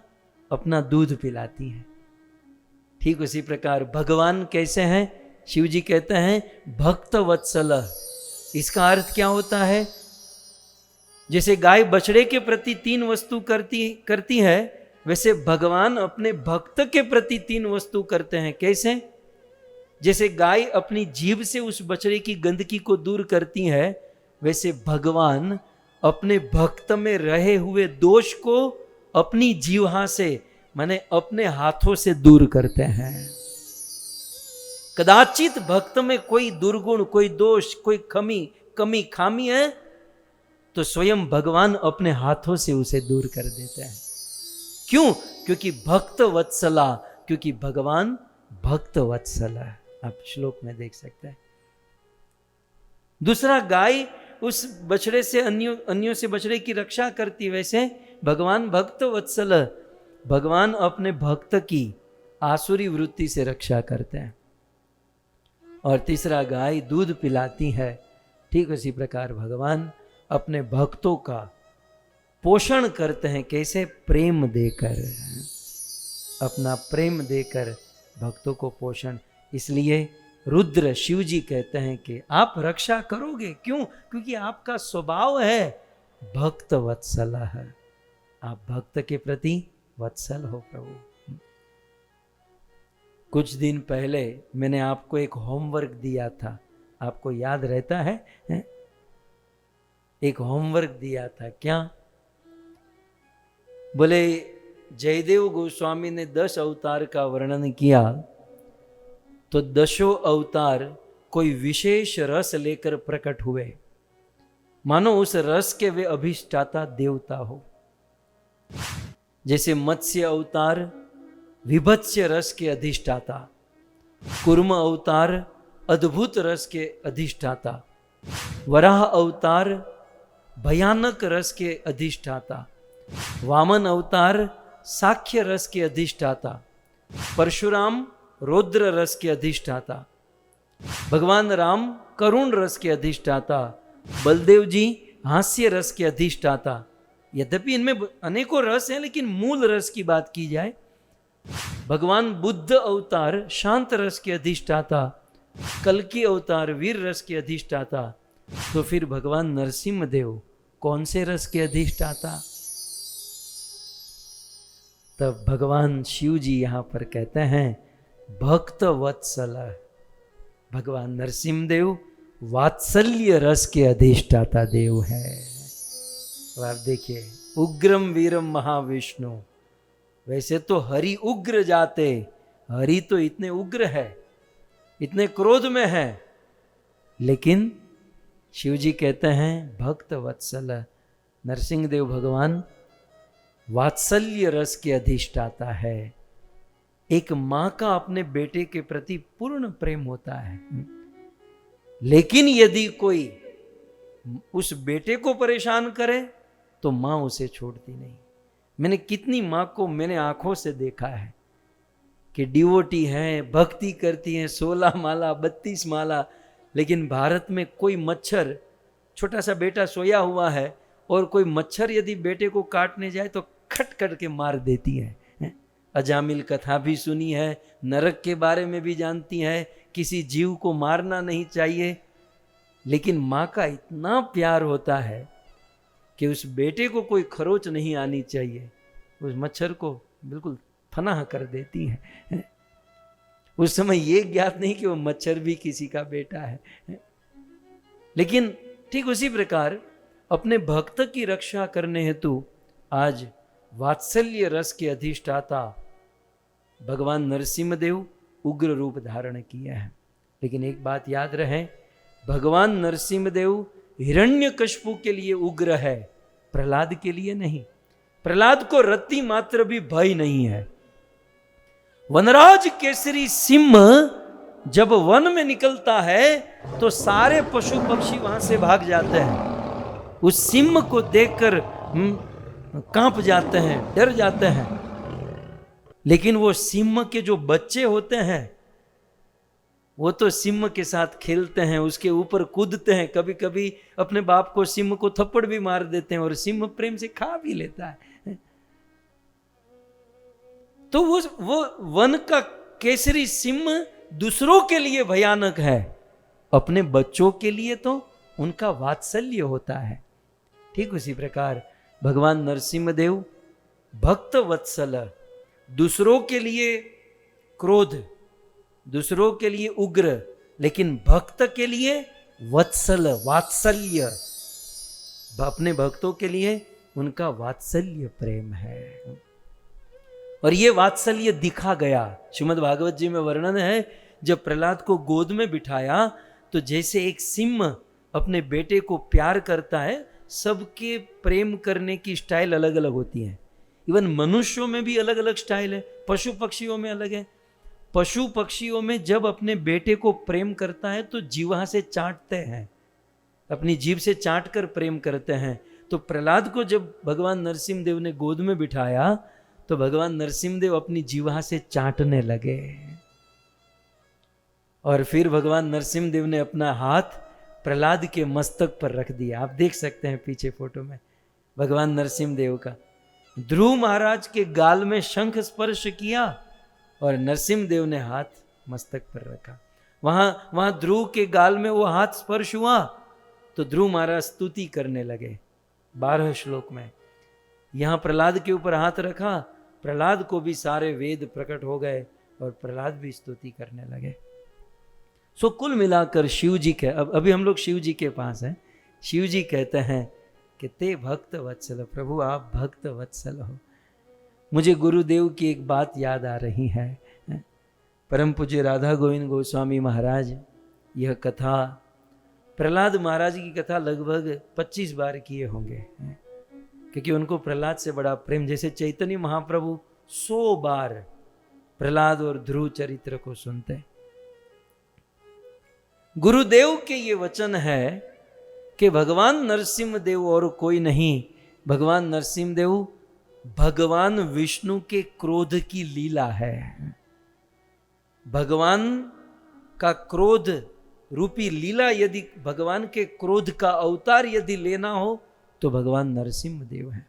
अपना दूध पिलाती है। ठीक उसी प्रकार भगवान कैसे हैं? शिव जी कहते हैं भक्त वत्सल। इसका अर्थ क्या होता है? जैसे गाय बछड़े के प्रति 3 वस्तु करती है, वैसे भगवान अपने भक्त के प्रति 3 वस्तु करते हैं। कैसे? जैसे गाय अपनी जीभ से उस बछड़े की गंदगी को दूर करती है, वैसे भगवान अपने भक्त में रहे हुए दोष को अपनी जीवा से, माने अपने हाथों से दूर करते हैं। कदाचित भक्त में कोई दुर्गुण, कोई दोष, कोई कमी खामी है तो स्वयं भगवान अपने हाथों से उसे दूर कर देते हैं। क्यों? क्योंकि भक्त वत्सला, क्योंकि भगवान भक्त वत्सल है। आप श्लोक में देख सकते हैं। दूसरा, गाय उस बछड़े से अन्यों से बछड़े की रक्षा करती, वैसे भगवान भक्त वत्सल, भगवान अपने भक्त की आसुरी वृत्ति से रक्षा करते हैं। और तीसरा, गाय दूध पिलाती है। ठीक उसी प्रकार भगवान अपने भक्तों का पोषण करते हैं। कैसे? प्रेम देकर, अपना प्रेम देकर भक्तों को पोषण। इसलिए रुद्र शिव जी कहते हैं कि आप रक्षा करोगे। क्यों? क्योंकि आपका स्वभाव है भक्त वत्सल है, आप भक्त के प्रति वत्सल हो प्रभु। कुछ दिन पहले मैंने आपको एक होमवर्क दिया था, आपको याद रहता है? एक होमवर्क दिया था। क्या? बोले जयदेव गोस्वामी ने 10 अवतार का वर्णन किया, तो 10 अवतार कोई विशेष रस लेकर प्रकट हुए, मानो उस रस के वे अभिष्टाता देवता हो। जैसे मत्स्य अवतार विभत्स्य रस के अधिष्ठाता, कूर्म अवतार अद्भुत रस के अधिष्ठाता, वराह अवतार भयानक रस के अधिष्ठाता, वामन अवतार साख्य रस के अधिष्ठाता, परशुराम रौद्र रस के अधिष्ठाता, भगवान राम करुण रस के अधिष्ठाता, बलदेव जी हास्य रस के अधिष्ठाता। यद्यपि इनमें अनेकों रस हैं, लेकिन मूल रस की बात की जाए, भगवान बुद्ध अवतार शांत रस के अधिष्ठाता, कल्कि अवतार वीर रस के अधिष्ठाता, तो फिर भगवान नरसिंह देव कौन से रस के अधिष्ठाता? तब भगवान शिव जी यहाँ पर कहते हैं भक्त वत्सल। भगवान नरसिंहदेव वात्सल्य रस के अधिष्ठाता देव है। तो आप देखिए, उग्रम वीरम महाविष्णु। वैसे तो हरि उग्र जाते, हरि तो इतने उग्र है, इतने क्रोध में है, लेकिन शिव जी कहते हैं भक्त वत्सल। नरसिंहदेव भगवान वात्सल्य रस के अधिष्ठाता है। एक मां का अपने बेटे के प्रति पूर्ण प्रेम होता है, लेकिन यदि कोई उस बेटे को परेशान करे तो मां उसे छोड़ती नहीं। मैंने कितनी मां को मैंने आंखों से देखा है कि डिवोटी हैं, भक्ति करती हैं, 16 माला 32 माला, लेकिन भारत में कोई मच्छर, छोटा सा बेटा सोया हुआ है और कोई मच्छर यदि बेटे को काटने जाए तो खट खट के मार देती है। अजामिल कथा भी सुनी है, नरक के बारे में भी जानती है, किसी जीव को मारना नहीं चाहिए, लेकिन माँ का इतना प्यार होता है कि उस बेटे को कोई खरोच नहीं आनी चाहिए, उस मच्छर को बिल्कुल फनाह कर देती है। उस समय ये ज्ञात नहीं कि वो मच्छर भी किसी का बेटा है। लेकिन ठीक उसी प्रकार अपने भक्त की रक्षा करने हेतु आज वात्सल्य रस के अधिष्ठाता भगवान नरसिंहदेव उग्र रूप धारण किए हैं। लेकिन एक बात याद रहे, भगवान नरसिंहदेव हिरण्यकशिपु के लिए उग्र है, प्रहलाद के लिए नहीं। प्रहलाद को रत्ती मात्र भी भय नहीं है। वनराज केसरी सिंह जब वन में निकलता है तो सारे पशु पक्षी वहां से भाग जाते हैं। उस सिंह को देखकर कांप जाते हैं, डर जाते हैं। लेकिन वो सिंह के जो बच्चे होते हैं वो तो सिंह के साथ खेलते हैं, उसके ऊपर कूदते हैं, कभी कभी अपने बाप को सिंह को थप्पड़ भी मार देते हैं और सिंह प्रेम से खा भी लेता है। तो वो वन का केसरी सिंह दूसरों के लिए भयानक है, अपने बच्चों के लिए तो उनका वात्सल्य होता है। ठीक उसी प्रकार भगवान नरसिंहदेव भक्त वत्सल, दूसरों के लिए क्रोध, दूसरों के लिए उग्र, लेकिन भक्त के लिए वत्सल, वात्सल्य, अपने भक्तों के लिए उनका वात्सल्य प्रेम है। और ये वात्सल्य दिखा गया। श्रीमद् भागवत जी में वर्णन है, जब प्रहलाद को गोद में बिठाया तो जैसे एक सिंह अपने बेटे को प्यार करता है, सबके प्रेम करने की स्टाइल अलग अलग होती है। इवन मनुष्यों में भी अलग अलग स्टाइल है, पशु पक्षियों में अलग है। पशु पक्षियों में जब अपने बेटे को प्रेम करता है तो जीवा से चाटते हैं, अपनी जीभ से चाट कर प्रेम करते हैं। तो प्रहलाद को जब भगवान नरसिंहदेव ने गोद में बिठाया तो भगवान नरसिंहदेव अपनी जीवा से चाटने लगे। और फिर भगवान नरसिंहदेव ने अपना हाथ प्रहलाद के मस्तक पर रख दिया। आप देख सकते हैं पीछे फोटो में भगवान नरसिंहदेव का। ध्रुव महाराज के गाल में शंख स्पर्श किया और नरसिंहदेव ने हाथ मस्तक पर रखा। वहां ध्रुव के गाल में वो हाथ स्पर्श हुआ तो ध्रुव महाराज स्तुति करने लगे 12 श्लोक में। यहां प्रहलाद के ऊपर हाथ रखा, प्रहलाद को भी सारे वेद प्रकट हो गए और प्रहलाद भी स्तुति करने लगे। सो कुल मिलाकर शिव जी के, अभी हम लोग शिव जी के पास हैं। शिव जी कहते हैं कि ते भक्त वत्सल, प्रभु आप भक्त वत्सल हो। मुझे गुरुदेव की एक बात याद आ रही है। परम पूज्य राधा गोविंद गोस्वामी महाराज यह कथा, प्रहलाद महाराज की कथा लगभग 25 बार किए होंगे, क्योंकि उनको प्रहलाद से बड़ा प्रेम। जैसे चैतन्य महाप्रभु 100 बार प्रहलाद और ध्रुव चरित्र को सुनते। गुरुदेव के ये वचन है कि भगवान नरसिंहदेव और कोई नहीं, भगवान नरसिंहदेव भगवान विष्णु के क्रोध की लीला है। भगवान का क्रोध रूपी लीला, यदि भगवान के क्रोध का अवतार यदि लेना हो तो भगवान नरसिंहदेव है।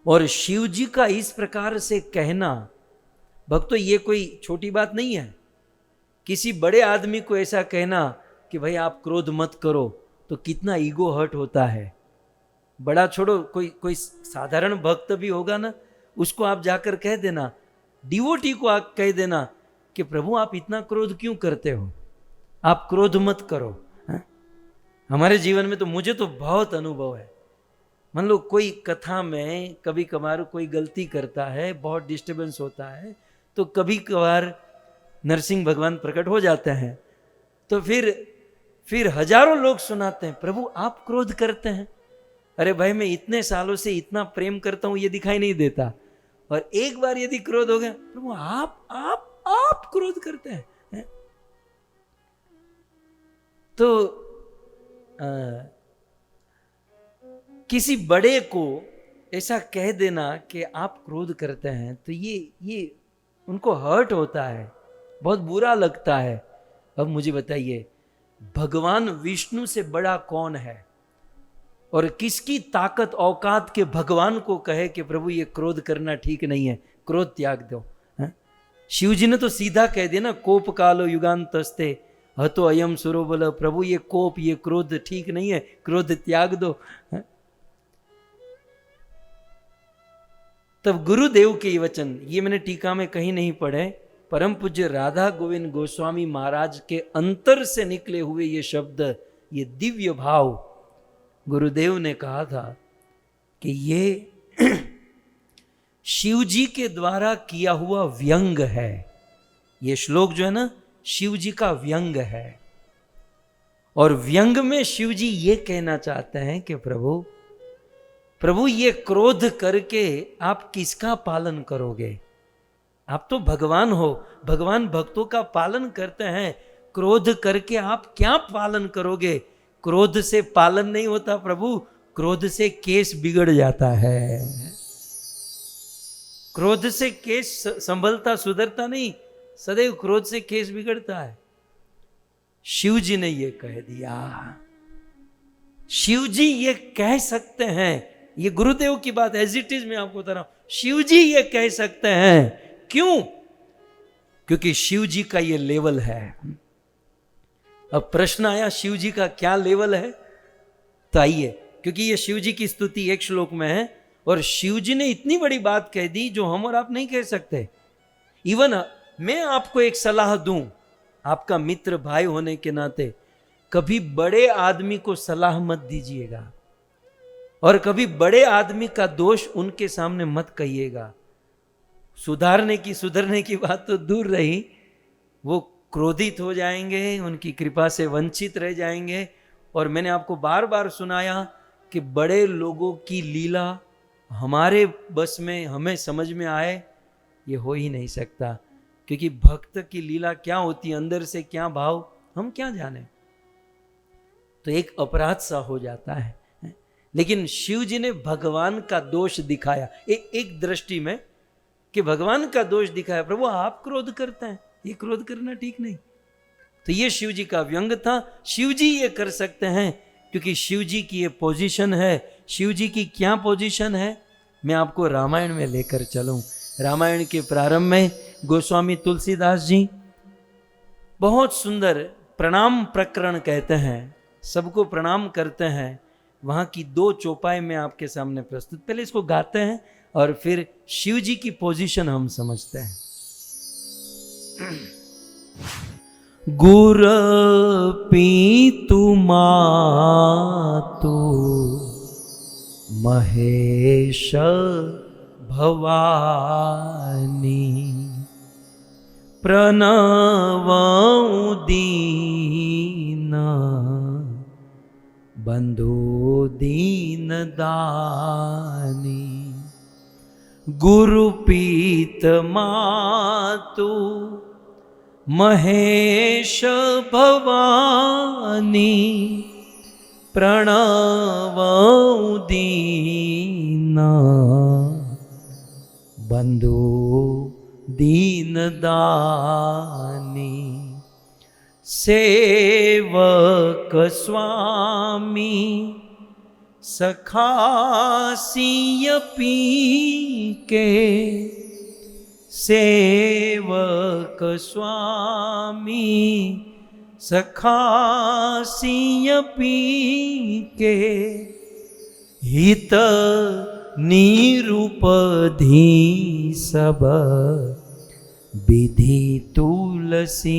और शिव जी का इस प्रकार से कहना, भक्तों ये कोई छोटी बात नहीं है। किसी बड़े आदमी को ऐसा कहना कि भाई आप क्रोध मत करो तो कितना ईगो हर्ट होता है। बड़ा छोड़ो, कोई साधारण भक्त भी होगा ना, उसको आप जाकर कह देना, डिवोटी को आप कह देना कि प्रभु आप इतना क्रोध क्यों करते हो, आप क्रोध मत करो। हमारे जीवन में तो, मुझे तो बहुत अनुभव है, मान लो कोई कथा में कभी कभार कोई गलती करता है, बहुत डिस्टर्बेंस होता है, तो कभी कभार नरसिंह भगवान प्रकट हो जाते हैं, तो फिर हजारों लोग सुनाते हैं, प्रभु आप क्रोध करते हैं। अरे भाई, मैं इतने सालों से इतना प्रेम करता हूं, ये दिखाई नहीं देता, और एक बार यदि क्रोध हो गया, प्रभु आप क्रोध करते हैं। तो किसी बड़े को ऐसा कह देना कि आप क्रोध करते हैं, तो ये उनको हर्ट होता है, बहुत बुरा लगता है। अब मुझे बताइए, भगवान विष्णु से बड़ा कौन है, और किसकी ताकत औकात के भगवान को कहे कि प्रभु ये क्रोध करना ठीक नहीं है, क्रोध त्याग दो। शिव जी ने तो सीधा कह दिया ना, कोप कालो युगांतस्ते हतो अयम सुरो, बोला प्रभु ये कोप, ये क्रोध ठीक नहीं है, क्रोध त्याग दो। तब गुरुदेव के ये वचन, ये मैंने टीका में कहीं नहीं पढ़े, परम पूज्य राधा गोविंद गोस्वामी महाराज के अंतर से निकले हुए ये शब्द, ये दिव्य भाव, गुरुदेव ने कहा था कि ये शिव जी के द्वारा किया हुआ व्यंग है। ये श्लोक जो है ना, शिव जी का व्यंग है, और व्यंग में शिव जी ये कहना चाहते हैं कि प्रभु ये क्रोध करके आप किसका पालन करोगे? आप तो भगवान हो, भगवान भक्तों का पालन करते हैं, क्रोध करके आप क्या पालन करोगे? क्रोध से पालन नहीं होता प्रभु, क्रोध से केस बिगड़ जाता है, क्रोध से केस संभलता सुधरता नहीं, सदैव क्रोध से केस बिगड़ता है। शिव जी ने ये कह दिया, शिव जी ये कह सकते हैं, ये गुरुदेव की बात एज इट इज मैं आपको बता रहा हूं, शिव जी ये कह सकते हैं। क्यों? क्योंकि शिव जी का ये लेवल है। अब प्रश्न आया, शिव जी का क्या लेवल है? तो आइए, क्योंकि ये शिव जी की स्तुति एक श्लोक में है, और शिव जी ने इतनी बड़ी बात कह दी जो हम और आप नहीं कह सकते। इवन मैं आपको एक सलाह दूं, आपका मित्र भाई होने के नाते, कभी बड़े आदमी को सलाह मत दीजिएगा, और कभी बड़े आदमी का दोष उनके सामने मत कहिएगा। सुधरने की बात तो दूर रही, वो क्रोधित हो जाएंगे, उनकी कृपा से वंचित रह जाएंगे। और मैंने आपको बार बार सुनाया कि बड़े लोगों की लीला हमारे बस में, हमें समझ में आए, ये हो ही नहीं सकता, क्योंकि भक्त की लीला क्या होती है, अंदर से क्या भाव, हम क्या जाने। तो एक अपराध सा हो जाता है। लेकिन शिव जी ने भगवान का दोष दिखाया एक दृष्टि में, कि भगवान का दोष दिखाया, प्रभु आप क्रोध करते हैं, ये क्रोध करना ठीक नहीं। तो ये शिव जी का व्यंग था। शिव जी ये कर सकते हैं क्योंकि शिव जी की ये पोजीशन है। शिव जी की क्या पोजीशन है, मैं आपको रामायण में लेकर चलूं। रामायण के प्रारंभ में गोस्वामी तुलसीदास जी बहुत सुंदर प्रणाम प्रकरण कहते हैं, सबको प्रणाम करते हैं। वहां की 2 चौपाई में आपके सामने प्रस्तुत, पहले इसको गाते हैं और फिर शिव जी की पोजीशन हम समझते हैं। गुर पीतु मातु महेश भवानी प्रणव दीन बंधु दीन दानी गुरुपीत मातु महेश भवानी प्रणव दीन बंधु दीन दानी सेवक स्वामी सखासिय पी के सेवक स्वामी सखासिय पी के हित निरुपधि सब विधि तुलसी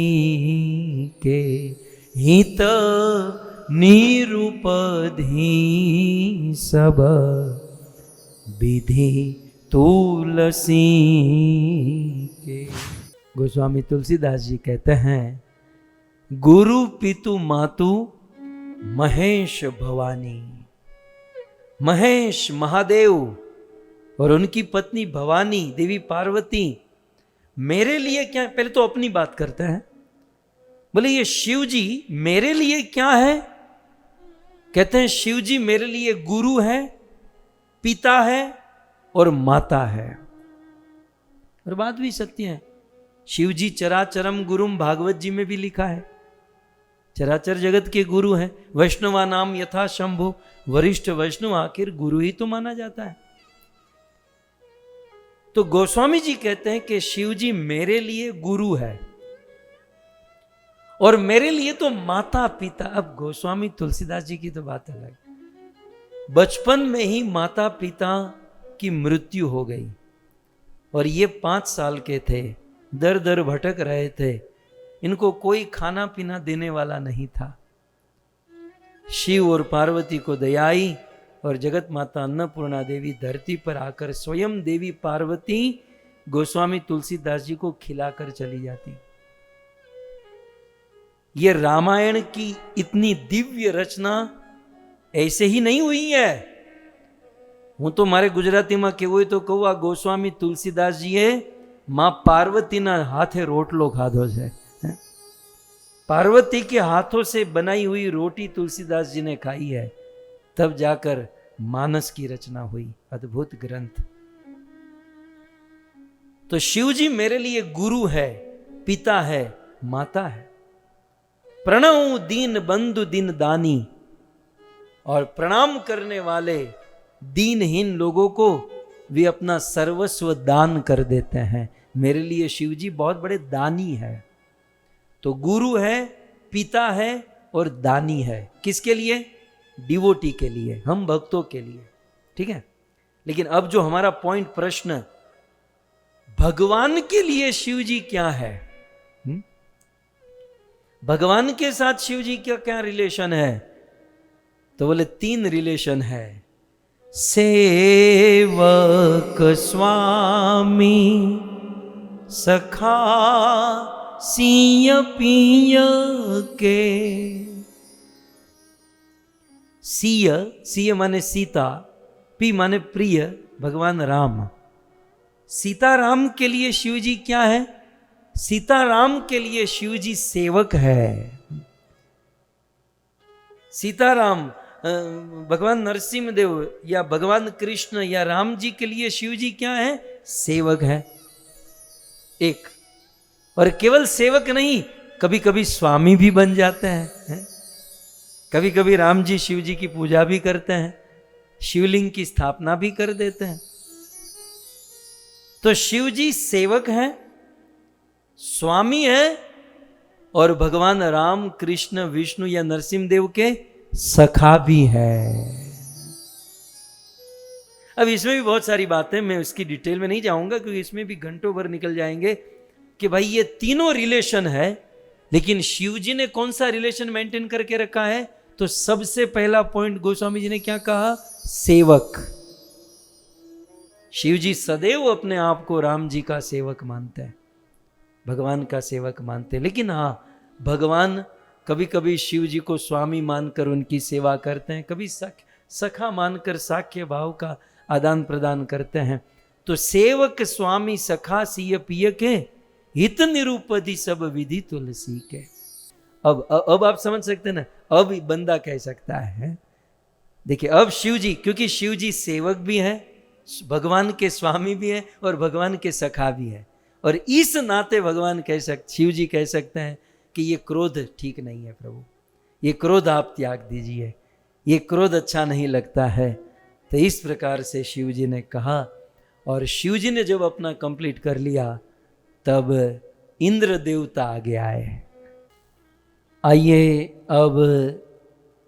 के हित निरुपधि सब विधि तुलसी के। गोस्वामी तुलसीदास जी कहते हैं, गुरु पितु मातु महेश भवानी। महेश महादेव और उनकी पत्नी भवानी देवी पार्वती मेरे लिए क्या, पहले तो अपनी बात करते हैं, बोले ये शिव जी मेरे लिए क्या है? कहते हैं शिव जी मेरे लिए गुरु है, पिता है और माता है। और बात भी सत्य है, शिव जी चराचरम गुरुम भागवत जी में भी लिखा है, चराचर जगत के गुरु हैं। वैष्णवा नाम यथा शंभु, वरिष्ठ वैष्णव आखिर गुरु ही तो माना जाता है। तो गोस्वामी जी कहते हैं कि शिव जी मेरे लिए गुरु है और मेरे लिए तो माता पिता। अब गोस्वामी तुलसीदास जी की तो बात अलग, बचपन में ही माता पिता की मृत्यु हो गई और ये 5 साल के थे, दर दर भटक रहे थे, इनको कोई खाना पीना देने वाला नहीं था। शिव और पार्वती को दया आई और जगत माता अन्नपूर्णा देवी धरती पर आकर स्वयं देवी पार्वती गोस्वामी तुलसीदास जी को खिलाकर चली जाती। ये रामायण की इतनी दिव्य रचना ऐसे ही नहीं हुई है। હું તો મારે ગુજરાતીમાં કહેવું હોય તો કહું, આ ગોસ્વામી તુલસીદાસજીએ માં પાર્વતીના હાથે રોટલો ખાધો છે। पार्वती के हाथों से बनाई हुई रोटी तुलसीदास जी ने खाई है, तब जाकर मानस की रचना हुई, अद्भुत ग्रंथ। तो शिव जी मेरे लिए गुरु है, पिता है, माता है। प्रणव दीन बंधु दीन दानी, और प्रणाम करने वाले दीनहीन लोगों को वे अपना सर्वस्व दान कर देते हैं। मेरे लिए शिव जी बहुत बड़े दानी है। तो गुरु है, पिता है और दानी है। किसके लिए? डिवोटी के लिए, हम भक्तों के लिए। ठीक है, लेकिन अब जो हमारा पॉइंट प्रश्न, भगवान के लिए शिव जी क्या है? भगवान के साथ शिव जी का क्या रिलेशन है? तो बोले 3 रिलेशन है। सेवक स्वामी सखा सिय पिय के। सिय, सिय माने सीता, पी माने प्रिय, भगवान राम। सीता राम के लिए शिव जी क्या है? सीता राम के लिए शिव जी सेवक है। सीताराम भगवान नरसिंह देव या भगवान कृष्ण या राम जी के लिए शिव जी क्या है? सेवक है। एक, और केवल सेवक नहीं, कभी कभी स्वामी भी बन जाते हैं। कभी कभी राम जी शिव जी की पूजा भी करते हैं, शिवलिंग की स्थापना भी कर देते हैं। तो शिव जी सेवक है, स्वामी है और भगवान राम कृष्ण विष्णु या नरसिंह देव के सखा भी है। अब इसमें भी बहुत सारी बातें, मैं उसकी डिटेल में नहीं जाऊंगा क्योंकि इसमें भी घंटों भर निकल जाएंगे कि भाई ये तीनों रिलेशन है, लेकिन शिव जी ने कौन सा रिलेशन मेंटेन करके रखा है? तो सबसे पहला पॉइंट गोस्वामी जी ने क्या कहा? सेवक। शिव जी सदैव अपने आप को राम जी का सेवक मानते हैं, भगवान का सेवक मानते हैं। लेकिन हाँ, भगवान कभी कभी शिव जी को स्वामी मानकर उनकी सेवा करते हैं, कभी सखा मानकर साख्य भाव का आदान प्रदान करते हैं। तो सेवक स्वामी सखा सिय पिय के हित निरूपधि सब विधि तुलसी के। अब आप समझ सकते हैं ना, अब बंदा कह सकता है, देखिए अब शिव जी, क्योंकि शिव जी सेवक भी है, भगवान के स्वामी भी है और भगवान के सखा भी है, और इस नाते भगवान शिव जी कह सकते हैं कि ये क्रोध ठीक नहीं है प्रभु, ये क्रोध आप त्याग दीजिए, ये क्रोध अच्छा नहीं लगता है। तो इस प्रकार से शिव जी ने कहा, और शिव जी ने जब अपना कंप्लीट कर लिया तब इंद्र देवता आगे आए। आइए अब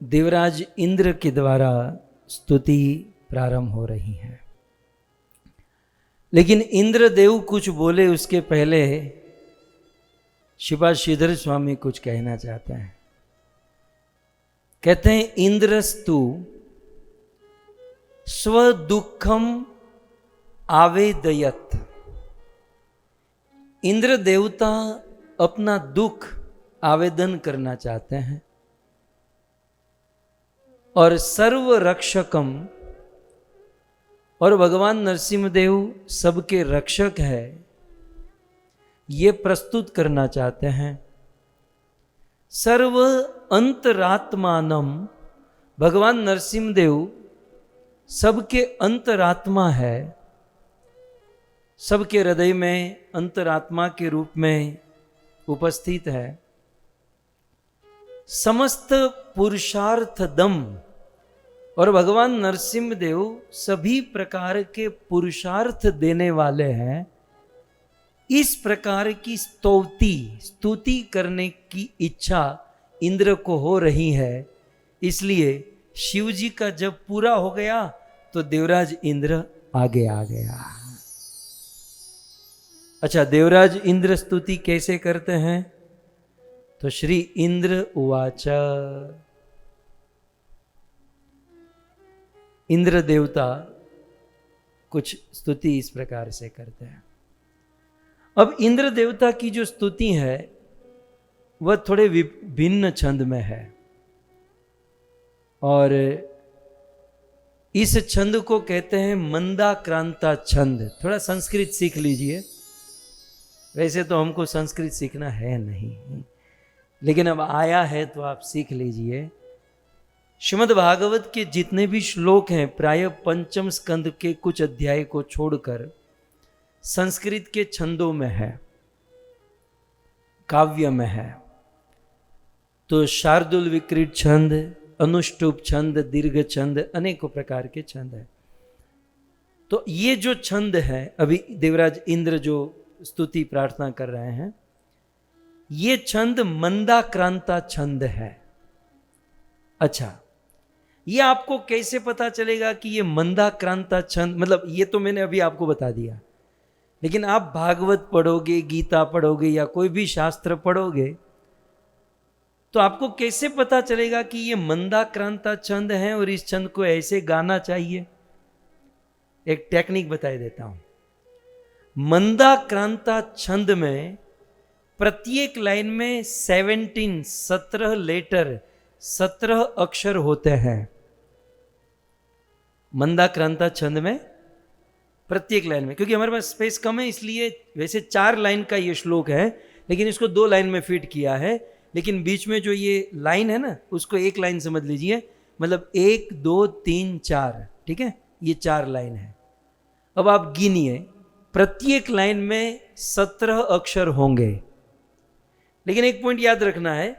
देवराज इंद्र के द्वारा स्तुति प्रारंभ हो रही है। लेकिन इंद्रदेव कुछ बोले उसके पहले श्रीपाद श्रीधर स्वामी कुछ कहना चाहते हैं। कहते हैं, इंद्रस्तु स्वदुखम आवेदयत। इंद्र देवता अपना दुख आवेदन करना चाहते हैं। और सर्व रक्षकम, और भगवान नरसिंहदेव सबके रक्षक है, ये प्रस्तुत करना चाहते हैं। सर्व अंतरात्मानम, भगवान नरसिंहदेव सबके अंतरात्मा है, सबके हृदय में अंतरात्मा के रूप में उपस्थित है। समस्त पुरुषार्थ दम, और भगवान नरसिंहदेव सभी प्रकार के पुरुषार्थ देने वाले हैं। इस प्रकार की स्तुति करने की इच्छा इंद्र को हो रही है। इसलिए शिव जी का जब पूरा हो गया तो देवराज इंद्र आगे आ गया। अच्छा, देवराज इंद्र स्तुति कैसे करते हैं? तो श्री इंद्र उवाच, इंद्र देवता कुछ स्तुति इस प्रकार से करते हैं। अब इंद्र देवता की जो स्तुति है वह थोड़े भिन्न छंद में है, और इस छंद को कहते हैं मंदाक्रांता छंद। थोड़ा संस्कृत सीख लीजिए। वैसे तो हमको संस्कृत सीखना है नहीं, लेकिन अब आया है तो आप सीख लीजिए। श्रीमद् भागवत के जितने भी श्लोक हैं प्राय पंचम स्कंद के कुछ अध्याय को छोड़कर संस्कृत के छंदों में है, काव्य में है। तो शार्दुल विक्रीड छंद, अनुष्टुप छंद, दीर्घ छंद, अनेकों प्रकार के छंद है। तो ये जो छंद है, अभी देवराज इंद्र जो स्तुति प्रार्थना कर रहे हैं, ये छंद मंदाक्रांता छंद है। अच्छा, ये आपको कैसे पता चलेगा कि ये मंदाक्रांता छंद, मतलब ये तो मैंने अभी आपको बता दिया, लेकिन आप भागवत पढ़ोगे, गीता पढ़ोगे या कोई भी शास्त्र पढ़ोगे तो आपको कैसे पता चलेगा कि ये मंदाक्रांता छंद है और इस छंद को ऐसे गाना चाहिए? एक टेक्निक बता देता हूं। मंदाक्रांता छंद में प्रत्येक लाइन में 17 लेटर, 17 अक्षर होते हैं। मंदाक्रांता छंद में प्रत्येक लाइन में, क्योंकि हमारे पास स्पेस कम है इसलिए वैसे 4 लाइन का ये श्लोक है, लेकिन इसको 2 लाइन में फिट किया है। लेकिन बीच में जो ये लाइन है ना, उसको 1 लाइन समझ लीजिए, मतलब 1 2 3 4, ठीक है, ये 4 लाइन है। अब आप गिनिए, प्रत्येक लाइन में 17 अक्षर होंगे, लेकिन एक पॉइंट याद रखना है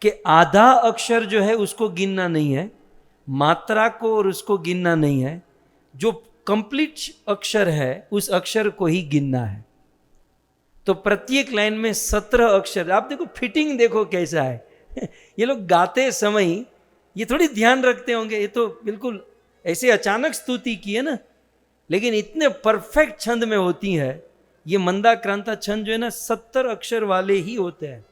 कि आधा अक्षर जो है उसको गिनना नहीं है, मात्रा को और उसको गिनना नहीं है, जो कंप्लीट अक्षर है उस अक्षर को ही गिनना है। तो प्रत्येक लाइन में 17 अक्षर। आप देखो, फिटिंग देखो कैसा है। ये लोग गाते समय ये थोड़ी ध्यान रखते होंगे, ये तो बिल्कुल ऐसे अचानक स्तुति की है ना, लेकिन इतने परफेक्ट छंद में होती है। ये मंदाक्रांता छंद जो है ना, 17 अक्षर वाले ही होते हैं।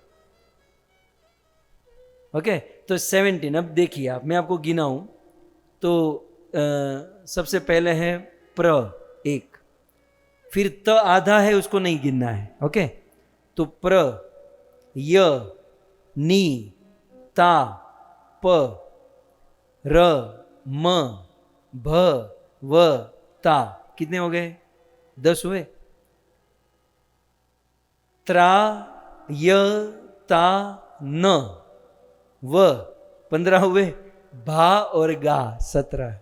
ओके, तो 17। अब देखिए आप, मैं आपको गिनाऊं तो सबसे पहले है प्र 1, फिर त आधा है उसको नहीं गिनना है। ओके, तो प्र, य, नी, ता, प, र, म, भ, व, ता। कितने हो गए? 10 हुए। त्रा, य, ता, न, व 15 हुए। भा और गा 17।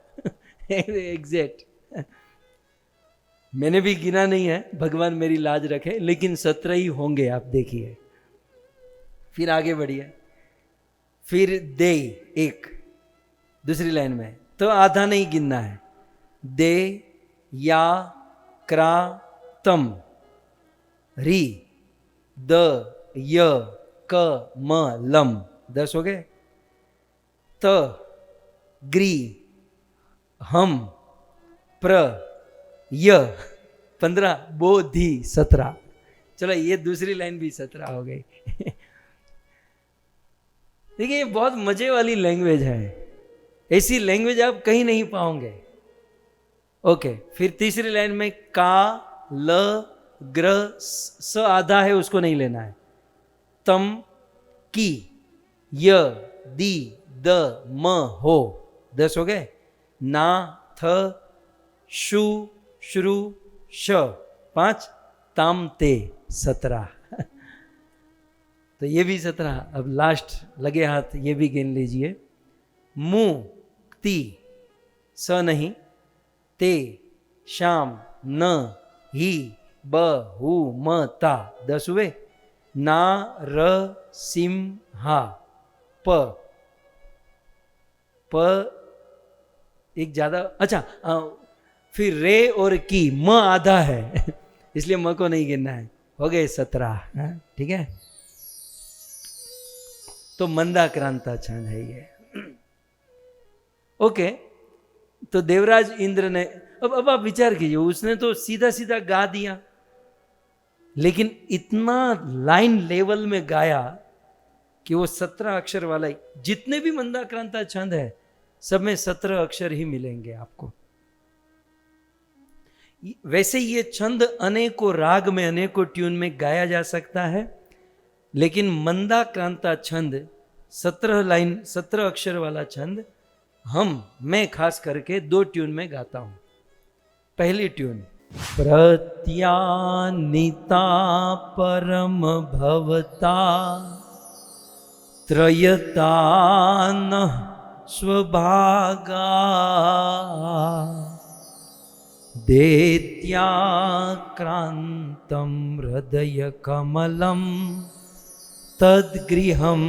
एग्जैक्ट। मैंने भी गिना नहीं है, भगवान मेरी लाज रखे, लेकिन 17 ही होंगे, आप देखिए। फिर आगे बढ़िए, फिर दे 1 दूसरी लाइन में, तो आधा नहीं गिनना है। दे, या, क्रा, तम, री, द, य, क, म, लम 10 हो गए। त, ग्री, हम, प्र, य 15, बोधि 17। चलो ये दूसरी लाइन भी 17 हो गई। देखिए ये बहुत मजे वाली लैंग्वेज है, ऐसी लैंग्वेज आप कहीं नहीं पाओगे। ओके, फिर तीसरी लाइन में का, ल, ग्र, स आधा है उसको नहीं लेना है। तम, की, य, दी, द, म, हो 10 हो गए। ना, थ, शु, श्रु, श 5, ताम, ते 17। तो ये भी 17। अब लास्ट लगे हाथ ये भी गिन लीजिए। मु, ती, स नहीं, ते, शाम, न, ही, ब, हु, म, ता 10 हुए। ना, र, सिम, हा, प एक ज्यादा, अच्छा फिर रे और की, म आधा है इसलिए म को नहीं गिनना है। हो गए 17। ठीक है, तो मंदाक्रांता छंद है ये। ओके, तो देवराज इंद्र ने, अब आप विचार कीजिए, उसने तो सीधा सीधा गा दिया, लेकिन इतना लाइन लेवल में गाया कि वो 17 अक्षर वाला, जितने भी मंदाक्रांता छंद है सब में 17 अक्षर ही मिलेंगे आपको। वैसे ये छंद अनेकों राग में, अनेकों ट्यून में गाया जा सकता है, लेकिन मंदाक्रांता छंद 17 लाइन 17 अक्षर वाला छंद मैं खास करके 2 ट्यून में गाता हूं। पहली ट्यून, प्रत्यानिता परम भवता त्रयतान स्वभागा दैत्याक्रांतं हृदय कमलं तद्गृहं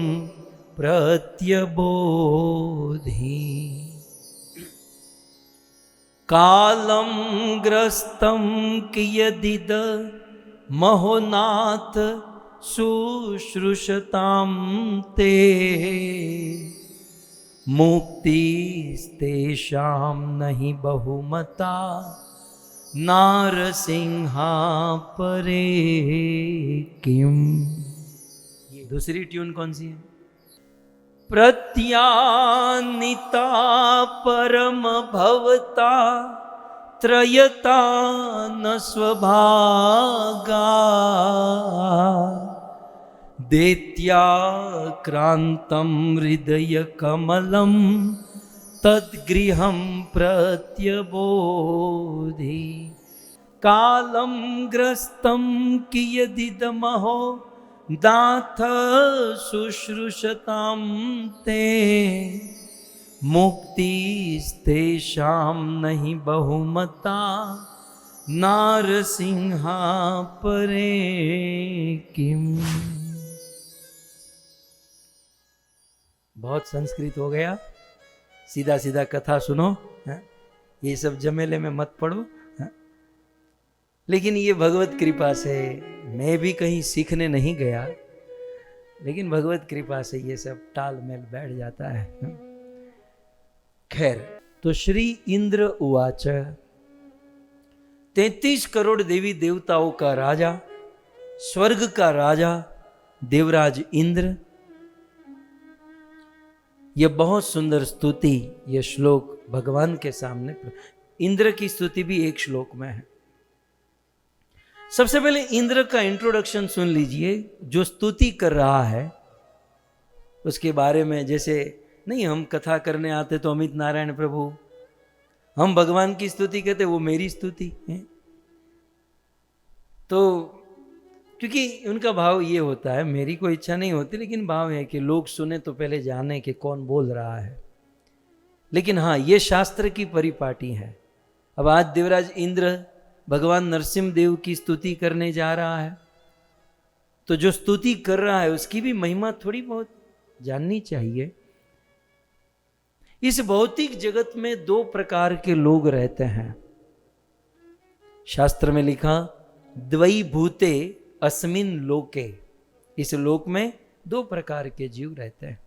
प्रत्यबोधि कालं ग्रस्तं कियदिद महोनाथ शुश्रूषतां ते मुक्तिस्तेषां नहि बहुमता नारसिंहा परे किम। ये दूसरी ट्यून कौन सी है? प्रत्यानिता परम भवता त्रयता न स्वभागा दैत्याक्रांतं हृदय कमलं तद्गृहं प्रत्यबोधि कालं ग्रस्तं कियदिदमहो दाथ शुश्रूषतां ते मुक्तिस्तेषां नहि बहुमता नारसिंहा परे किम। बहुत संस्कृत हो गया, सीधा सीधा कथा सुनो, ये सब जमेले में मत पड़ो। लेकिन ये भगवत कृपा से, मैं भी कहीं सीखने नहीं गया, लेकिन भगवत कृपा से ये सब तालमेल बैठ जाता है। खैर, तो श्री इंद्र उवाच, 33 करोड़ देवी देवताओं का राजा, स्वर्ग का राजा देवराज इंद्र। यह बहुत सुंदर स्तुति, यह श्लोक भगवान के सामने, इंद्र की स्तुति भी एक श्लोक में है। सबसे पहले इंद्र का इंट्रोडक्शन सुन लीजिए, जो स्तुति कर रहा है उसके बारे में। जैसे नहीं हम कथा करने आते तो अमित नारायण प्रभु, हम भगवान की स्तुति कहते, वो मेरी स्तुति है। तो क्योंकि उनका भाव ये होता है, मेरी कोई इच्छा नहीं होती, लेकिन भाव है कि लोग सुने तो पहले जाने कि कौन बोल रहा है। लेकिन हाँ, ये शास्त्र की परिपाटी है। अब आज देवराज इंद्र भगवान नरसिंह देव की स्तुति करने जा रहा है, तो जो स्तुति कर रहा है उसकी भी महिमा थोड़ी बहुत जाननी चाहिए। इस भौतिक जगत में 2 प्रकार के लोग रहते हैं। शास्त्र में लिखा, द्वै भूते अस्मिन लोके, इस लोक में 2 प्रकार के जीव रहते हैं।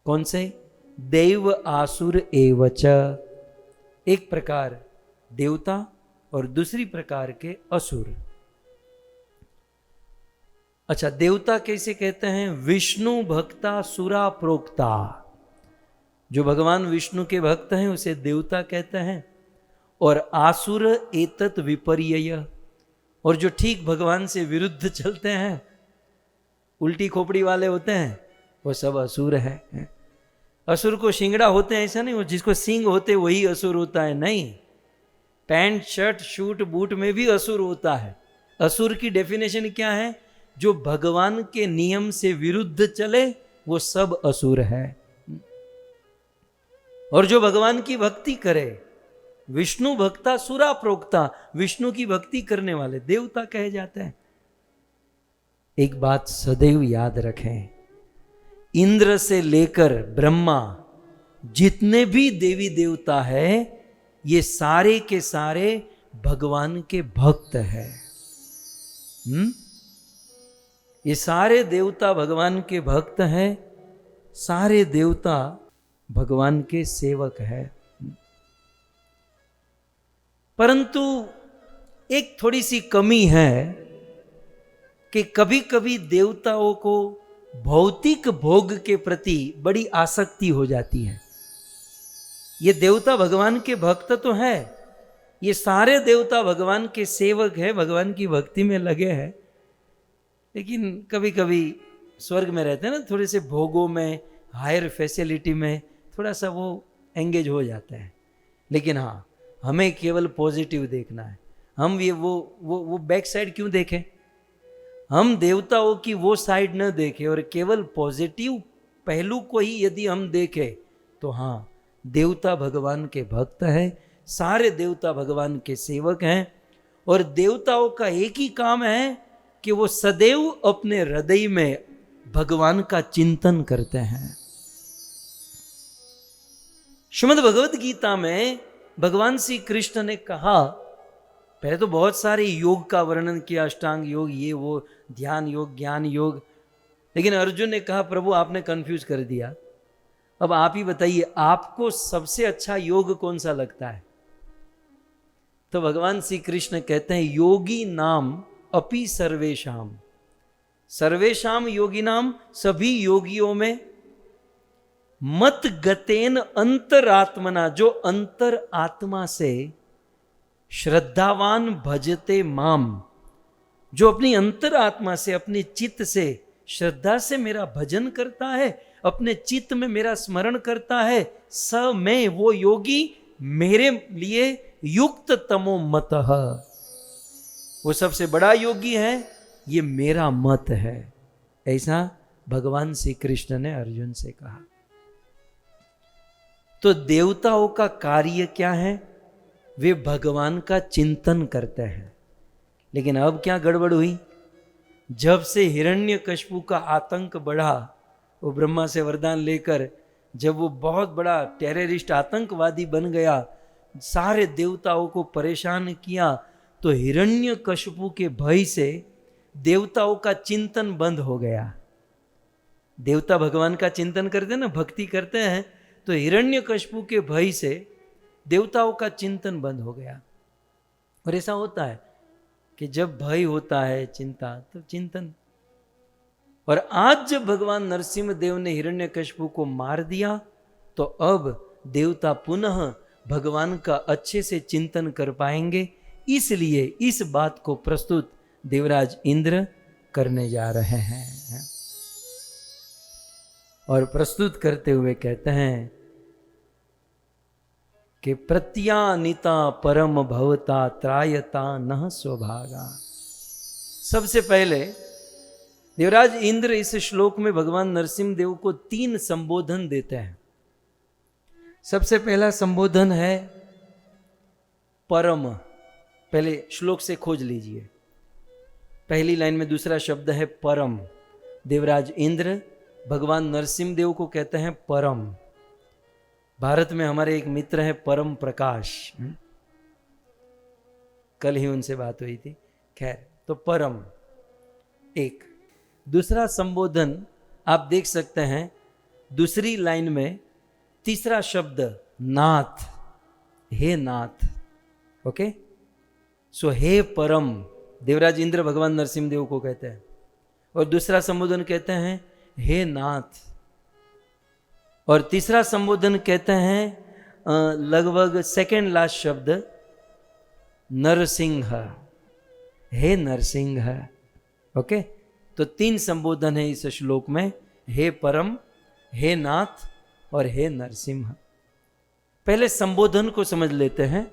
कौन से? देव आसुर एवच, एक प्रकार देवता और दूसरी प्रकार के असुर। अच्छा, देवता कैसे कहते हैं? विष्णु भक्ता सुरा प्रोक्ता। जो भगवान विष्णु के भक्त हैं उसे देवता कहते हैं। और आसुर एतत विपर्यय, और जो ठीक भगवान से विरुद्ध चलते हैं, उल्टी खोपड़ी वाले होते हैं, वो सब असुर है। असुर को शिंगड़ा होते हैं ऐसा नहीं, वो जिसको सींग होते वही असुर होता है, नहीं। पैंट शर्ट शूट बूट में भी असुर होता है। असुर की डेफिनेशन क्या है? जो भगवान के नियम से विरुद्ध चले वो सब असुर है। और जो भगवान की भक्ति करे, विष्णु भक्ता सुरा प्रोक्ता, विष्णु की भक्ति करने वाले देवता कहे जाते हैं। एक बात सदैव याद रखें, इंद्र से लेकर ब्रह्मा, जितने भी देवी देवता है, ये सारे के सारे भगवान के भक्त हैं। ये सारे देवता भगवान के भक्त हैं, सारे देवता भगवान के सेवक हैं। परंतु एक थोड़ी सी कमी है कि कभी कभी देवताओं को भौतिक भोग के प्रति बड़ी आसक्ति हो जाती है। ये देवता भगवान के भक्त तो है, ये सारे देवता भगवान के सेवक है, भगवान की भक्ति में लगे हैं, लेकिन कभी कभी स्वर्ग में रहते हैं ना, थोड़े से भोगों में, हायर फैसिलिटी में थोड़ा सा वो एंगेज हो जाते हैं। लेकिन हाँ, हमें केवल पॉजिटिव देखना है। हम ये वो बैक साइड क्यों देखें? हम देवताओं की वो साइड न देखें और केवल पॉजिटिव पहलू को ही यदि हम देखें तो हाँ, देवता भगवान के भक्त हैं, सारे देवता भगवान के सेवक हैं। और देवताओं का एक ही काम है कि वो सदैव अपने हृदय में भगवान का चिंतन करते हैं। श्रीमद् भगवद गीता में भगवान श्री कृष्ण ने कहा, पहले तो बहुत सारे योग का वर्णन किया, अष्टांग योग, ये वो, ध्यान योग, ज्ञान योग, लेकिन अर्जुन ने कहा प्रभु आपने कंफ्यूज कर दिया, अब आप ही बताइए आपको सबसे अच्छा योग कौन सा लगता है? तो भगवान श्री कृष्ण कहते हैं योगी नाम अपि सर्वेशाम, सर्वेशाम योगी नाम, सभी योगियों में, मत गतेन अंतरात्मना, जो अंतर आत्मा से, श्रद्धावान भजते माम, जो अपनी अंतर आत्मा से, अपने चित्त से, श्रद्धा से मेरा भजन करता है, अपने चित्त में मेरा स्मरण करता है, स मैं वो योगी मेरे लिए युक्त तमो मतः, वो सबसे बड़ा योगी है, ये मेरा मत है। ऐसा भगवान श्री कृष्ण ने अर्जुन से कहा। तो देवताओं का कार्य क्या है? वे भगवान का चिंतन करते हैं। लेकिन अब क्या गड़बड़ हुई? जब से हिरण्यकशिपु का आतंक बढ़ा, वो ब्रह्मा से वरदान लेकर जब वो बहुत बड़ा टेररिस्ट आतंकवादी बन गया, सारे देवताओं को परेशान किया, तो हिरण्यकशिपु के भय से देवताओं का चिंतन बंद हो गया। देवता भगवान का चिंतन करते हैं ना, भक्ति करते हैं, तो हिरण्यकशिपु के भय से देवताओं का चिंतन बंद हो गया। और ऐसा होता है कि जब भय होता है, चिंता, तो चिंतन। और आज जब भगवान नरसिंह देव ने हिरण्यकशिपु को मार दिया, तो अब देवता पुनः भगवान का अच्छे से चिंतन कर पाएंगे। इसलिए इस बात को प्रस्तुत देवराज इंद्र करने जा रहे हैं। और प्रस्तुत करते हुए कहते हैं कि प्रत्यानिता परम भवता त्रायता नः स्वभागा। सबसे पहले देवराज इंद्र इस श्लोक में भगवान नरसिंह देव को 3 संबोधन देते हैं। सबसे पहला संबोधन है परम। पहले श्लोक से खोज लीजिए, पहली लाइन में दूसरा शब्द है परम। देवराज इंद्र भगवान नरसिंह देव को कहते हैं परम। भारत में हमारे एक मित्र हैं परम प्रकाश, कल ही उनसे बात हुई थी। खैर, तो परम एक। दूसरा संबोधन आप देख सकते हैं दूसरी लाइन में, तीसरा शब्द नाथ, हे नाथ। ओके, सो हे परम, देवराज इंद्र भगवान नरसिंह देव को कहते हैं। और दूसरा संबोधन कहते हैं हे नाथ। और तीसरा संबोधन कहते हैं लगभग सेकेंड लास्ट शब्द नरसिंह, हे नरसिंह। ओके, तो 3 संबोधन है इस श्लोक में, हे परम, हे नाथ और हे नरसिंह। पहले संबोधन को समझ लेते हैं,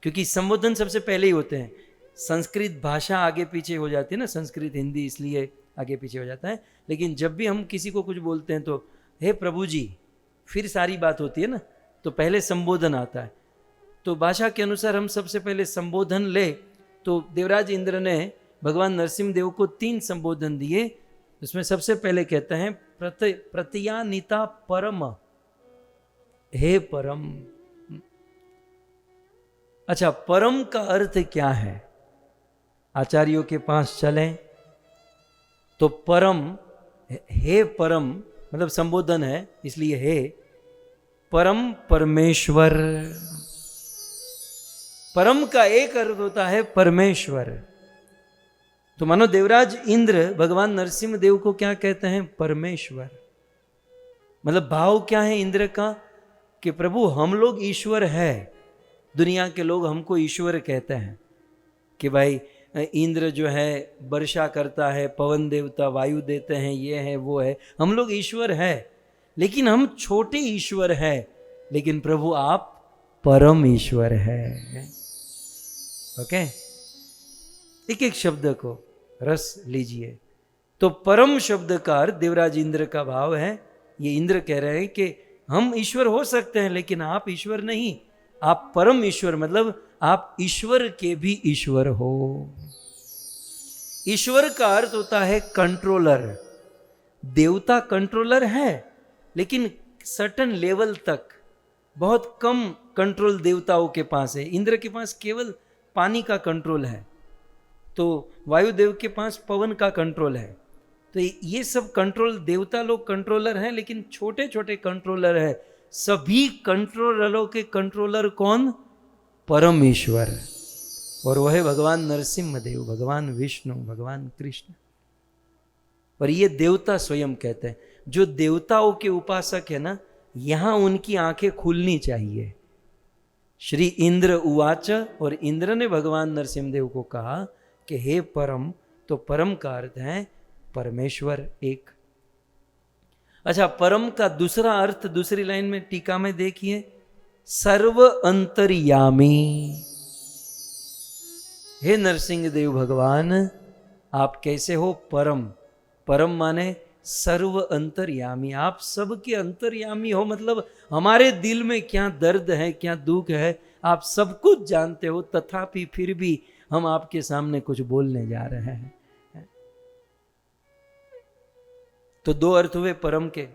क्योंकि संबोधन सबसे पहले ही होते हैं। संस्कृत भाषा आगे पीछे हो जाती है ना, संस्कृत हिंदी इसलिए आगे पीछे हो जाता है। लेकिन जब भी हम किसी को कुछ बोलते हैं तो हे प्रभु जी, फिर सारी बात होती है ना, तो पहले संबोधन आता है। तो भाषा के अनुसार हम सबसे पहले संबोधन ले, तो देवराज इंद्र ने भगवान नरसिंह देव को 3 संबोधन दिए। उसमें सबसे पहले कहते हैं प्रत्यानीता परम, हे परम। अच्छा, परम का अर्थ क्या है? आचार्यों के पास चलें तो परम, हे परम मतलब संबोधन है, इसलिए हे परम परमेश्वर। परम का एक अर्थ होता है परमेश्वर। तो मानो देवराज इंद्र भगवान नरसिंह देव को क्या कहते हैं? परमेश्वर। मतलब भाव क्या है इंद्र का कि प्रभु हम लोग ईश्वर है। दुनिया के लोग हमको ईश्वर कहते हैं कि भाई इंद्र जो है वर्षा करता है, पवन देवता वायु देते हैं, ये है वो है, हम लोग ईश्वर है, लेकिन हम छोटे ईश्वर है। लेकिन प्रभु आप परम ईश्वर है। ओके, एक एक शब्द को रस लीजिए। तो परम शब्द का अर्थ देवराज इंद्र का भाव है। ये इंद्र कह रहे हैं कि हम ईश्वर हो सकते हैं, लेकिन आप ईश्वर नहीं, आप परम ईश्वर, मतलब आप ईश्वर के भी ईश्वर हो। ईश्वर का अर्थ होता है कंट्रोलर। देवता कंट्रोलर है, लेकिन सर्टन लेवल तक, बहुत कम कंट्रोल देवताओं के पास है। इंद्र के पास केवल पानी का कंट्रोल है, तो वायुदेव के पास पवन का कंट्रोल है। तो ये सब कंट्रोल देवता लोग कंट्रोलर हैं, लेकिन छोटे छोटे कंट्रोलर है। सभी कंट्रोलरों के कंट्रोलर कौन? परमेश्वर। और वह है भगवान नरसिंह देव, भगवान विष्णु, भगवान कृष्ण। और ये देवता स्वयं कहते हैं। जो देवताओं के उपासक है ना, यहां उनकी आंखें खुलनी चाहिए। श्री इंद्र उवाच, और इंद्र ने भगवान नरसिंह देव को कहा कि हे परम, तो परम का अर्थ है परमेश्वर एक। अच्छा, परम का दूसरा अर्थ दूसरी लाइन में टीका में देखिए, सर्व अंतर्यामी। हे नरसिंह देव भगवान, आप कैसे हो? परम। परम माने सर्व अंतर्यामी, आप सबके अंतर्यामी हो। मतलब हमारे दिल में क्या दर्द है, क्या दुख है, आप सब कुछ जानते हो, तथापि फिर भी हम आपके सामने कुछ बोलने जा रहे हैं। तो 2 अर्थ हुए परम के।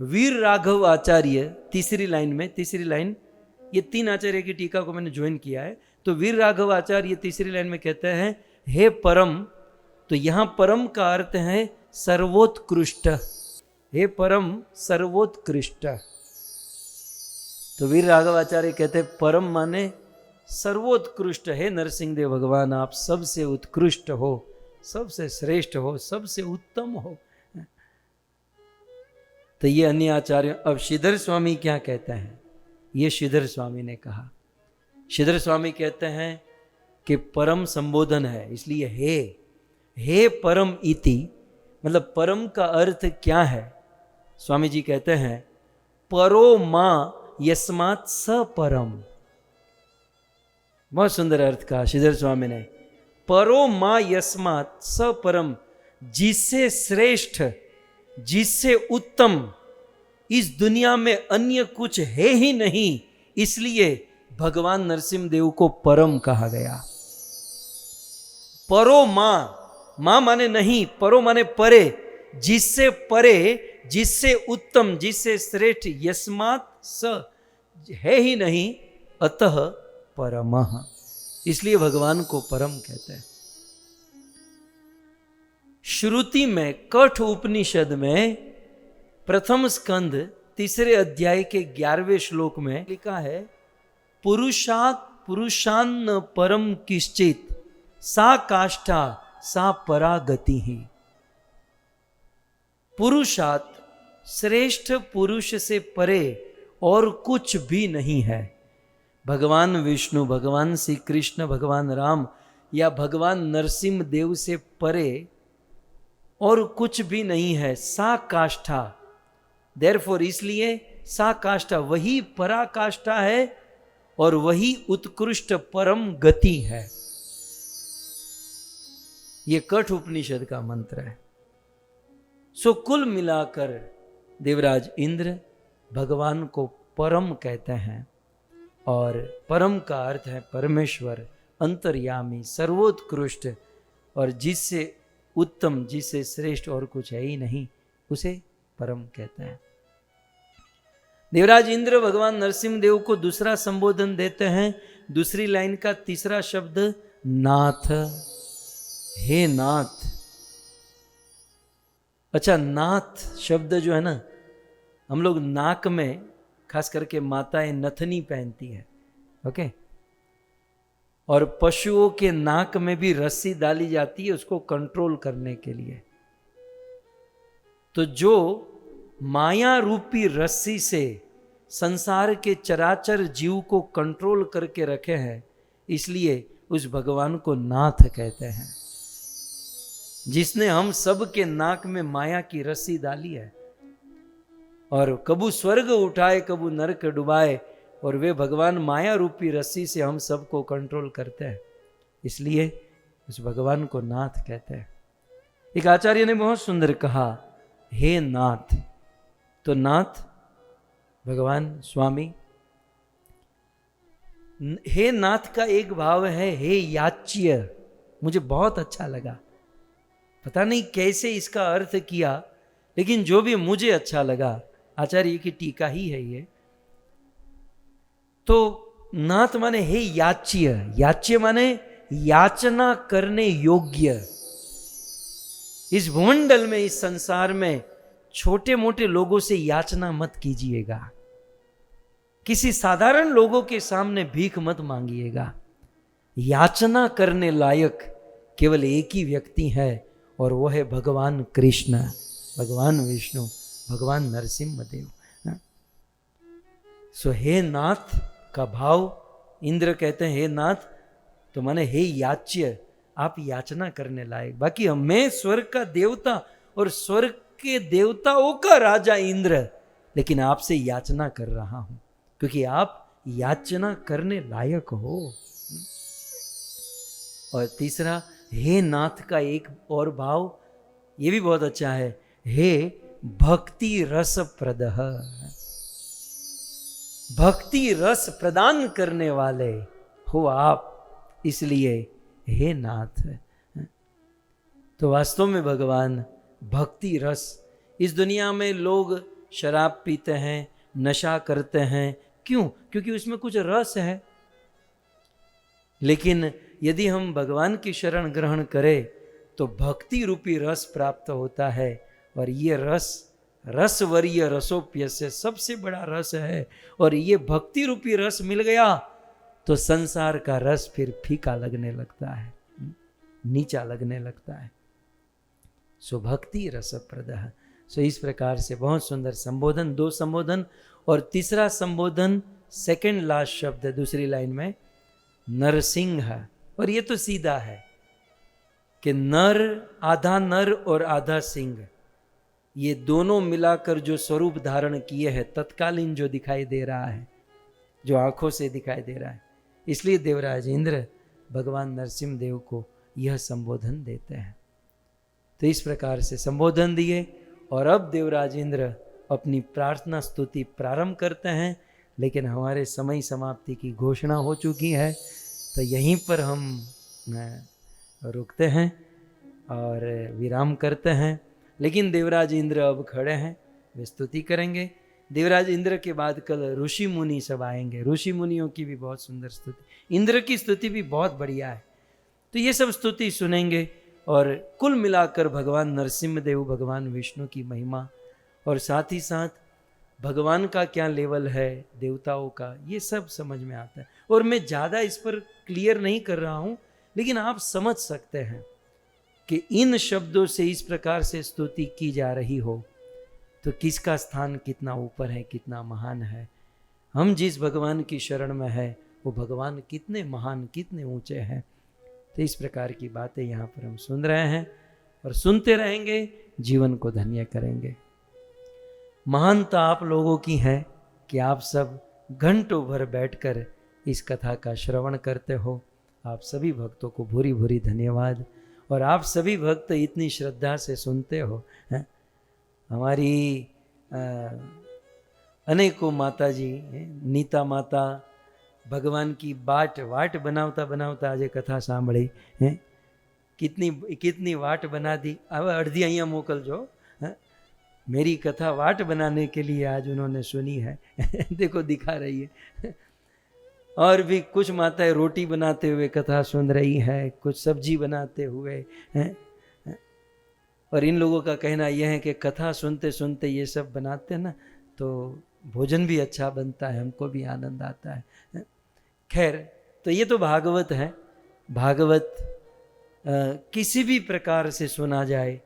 वीर राघव आचार्य तीसरी लाइन में, तीसरी लाइन, ये 3 आचार्य की टीका को मैंने ज्वाइन किया है। तो वीर राघव आचार्य तीसरी लाइन में कहते हैं हे परम, तो यहां परम का अर्थ है सर्वोत्कृष्ट। हे परम सर्वोत्कृष्ट। तो वीर राघव आचार्य कहते हैं परम माने सर्वोत्कृष्ट। हे नरसिंह देव भगवान, आप सबसे उत्कृष्ट हो, सबसे श्रेष्ठ हो, सबसे उत्तम हो। तो ये अन्य आचार्य। अब श्रीधर स्वामी क्या कहते हैं? ये श्रीधर स्वामी ने कहा। श्रीधर स्वामी कहते हैं कि परम संबोधन है, इसलिए हे परम इति, मतलब परम का अर्थ क्या है? स्वामी जी कहते हैं परो मां यस्मात् स परम। बहुत सुंदर अर्थ कहा श्रीधर स्वामी ने। परो मां यस्मात् स परम, जिससे श्रेष्ठ, जिससे उत्तम इस दुनिया में अन्य कुछ है ही नहीं, इसलिए भगवान नरसिंह देव को परम कहा गया। परो मां, मां माने नहीं, परो माने परे, जिससे परे, जिससे उत्तम, जिससे श्रेष्ठ, यस्मात् स है ही नहीं, अतः परमः, इसलिए भगवान को परम कहते हैं। श्रुति में कठ उपनिषद में प्रथम स्कंद 3 अध्याय के 11वें श्लोक में लिखा है पुरुषात् पुरुषान्न परम किश्चित सा काष्ठा सा परागति ही। पुरुषात श्रेष्ठ पुरुष से परे और कुछ भी नहीं है। भगवान विष्णु, भगवान श्री कृष्ण, भगवान राम या भगवान नरसिंह देव से परे और कुछ भी नहीं है। सा काष्ठा, देयरफॉर इसलिए सा काष्ठा वही पराकाष्ठा है और वही उत्कृष्ट परम गति है। ये कठ उपनिषद का मंत्र है। सो कुल मिलाकर देवराज इंद्र भगवान को परम कहते हैं और परम का अर्थ है परमेश्वर, अंतर्यामी, सर्वोत्कृष्ट और जिससे उत्तम, जिससे श्रेष्ठ और कुछ है ही नहीं, उसे परम कहते हैं। देवराज इंद्र भगवान नरसिंह देव को दूसरा संबोधन देते हैं। दूसरी लाइन का तीसरा शब्द नाथ, हे नाथ। अच्छा, नाथ शब्द जो है ना, हम लोग नाक में खास करके माताएं नथनी पहनती है, ओके, और पशुओं के नाक में भी रस्सी डाली जाती है उसको कंट्रोल करने के लिए। तो जो माया रूपी रस्सी से संसार के चराचर जीव को कंट्रोल करके रखे हैं, इसलिए उस भगवान को नाथ कहते हैं, जिसने हम सब के नाक में माया की रस्सी डाली है और कबू स्वर्ग उठाए कबू नरक डुबाए, और वे भगवान माया रूपी रस्सी से हम सबको कंट्रोल करते हैं, इसलिए उस भगवान को नाथ कहते हैं। एक आचार्य ने बहुत सुंदर कहा, हे नाथ। तो नाथ भगवान स्वामी। हे नाथ का एक भाव है हे याच्य। मुझे बहुत अच्छा लगा, पता नहीं कैसे इसका अर्थ किया, लेकिन जो भी मुझे अच्छा लगा, आचार्य की टीका ही है ये। तो नाथ माने हे याच्य, याच्य माने याचना करने योग्य। इस भूमंडल में, इस संसार में छोटे मोटे लोगों से याचना मत कीजिएगा, किसी साधारण लोगों के सामने भीख मत मांगिएगा। याचना करने लायक केवल एक ही व्यक्ति है और वो है भगवान कृष्ण, भगवान विष्णु, भगवान नरसिंह देव। सो हे नाथ का भाव, इंद्र कहते हैं हे नाथ, तो माने हे याच्य, आप याचना करने लायक। बाकी मैं स्वर्ग का देवता और स्वर्ग के देवताओं का राजा इंद्र, लेकिन आपसे याचना कर रहा हूं क्योंकि आप याचना करने लायक हो। और तीसरा हे नाथ का एक और भाव, ये भी बहुत अच्छा है, हे भक्ति रस प्रदह, भक्ति रस प्रदान करने वाले हो आप, इसलिए हे नाथ। तो वास्तव में भगवान भक्ति रस, इस दुनिया में लोग शराब पीते हैं, नशा करते हैं, क्यों? क्योंकि उसमें कुछ रस है। लेकिन यदि हम भगवान की शरण ग्रहण करें तो भक्ति रूपी रस प्राप्त होता है, और ये रस रसवर्य रसोप्यस्य, सबसे बड़ा रस है। और ये भक्ति रूपी रस मिल गया तो संसार का रस फिर फीका लगने लगता है, नीचा लगने लगता है। सो भक्ति रस प्रदः। सो इस प्रकार से बहुत सुंदर संबोधन, दो संबोधन, और तीसरा संबोधन सेकंड लास्ट शब्द दूसरी लाइन में नरसिंह। और ये तो सीधा है कि नर, आधा नर और आधा सिंह, ये दोनों मिलाकर जो स्वरूप धारण किए हैं, तत्कालीन जो दिखाई दे रहा है, जो आंखों से दिखाई दे रहा है, इसलिए देवराज इंद्र भगवान नरसिंह देव को यह संबोधन देते हैं। तो इस प्रकार से संबोधन दिए और अब देवराज इंद्र अपनी प्रार्थना स्तुति प्रारंभ करते हैं। लेकिन हमारे समय समाप्ति की घोषणा हो चुकी है, तो यहीं पर हम रुकते हैं और विराम करते हैं। लेकिन देवराज इंद्र अब खड़े हैं, वे स्तुति करेंगे। देवराज इंद्र के बाद कल ऋषि मुनि सब आएंगे, ऋषि मुनियों की भी बहुत सुंदर स्तुति, इंद्र की स्तुति भी बहुत बढ़िया है। तो ये सब स्तुति सुनेंगे और कुल मिलाकर भगवान नरसिंह देव, भगवान विष्णु की महिमा, और साथ ही साथ भगवान का क्या लेवल है, देवताओं का, ये सब समझ में आता है। और मैं ज़्यादा इस पर क्लियर नहीं कर रहा हूँ, लेकिन आप समझ सकते हैं कि इन शब्दों से इस प्रकार से स्तुति की जा रही हो तो किसका स्थान कितना ऊपर है, कितना महान है। हम जिस भगवान की शरण में है वो भगवान कितने महान, कितने ऊंचे हैं। तो इस प्रकार की बातें यहाँ पर हम सुन रहे हैं और सुनते रहेंगे, जीवन को धन्य करेंगे। महानता आप लोगों की है कि आप सब घंटों भर बैठकर इस कथा का श्रवण करते हो। आप सभी भक्तों को भूरी भूरी धन्यवाद। और आप सभी भक्त इतनी श्रद्धा से सुनते हो, हैं? हमारी अनेकों माता जी, नीता माता भगवान की वाट बनावता बनावता आज कथा सांभળી हैं। कितनी वाट बना दी। अब अर्धी અહીંયા मोकलजो। मेरी कथा वाट बनाने के लिए आज उन्होंने सुनी है। देखो दिखा रही है। और भी कुछ माताएं रोटी बनाते हुए कथा सुन रही है, कुछ सब्जी बनाते हुए हैं। और इन लोगों का कहना यह है कि कथा सुनते सुनते ये सब बनाते ना तो भोजन भी अच्छा बनता है, हमको भी आनंद आता है। खैर, तो ये तो भागवत है। भागवत किसी भी प्रकार से सुना जाए,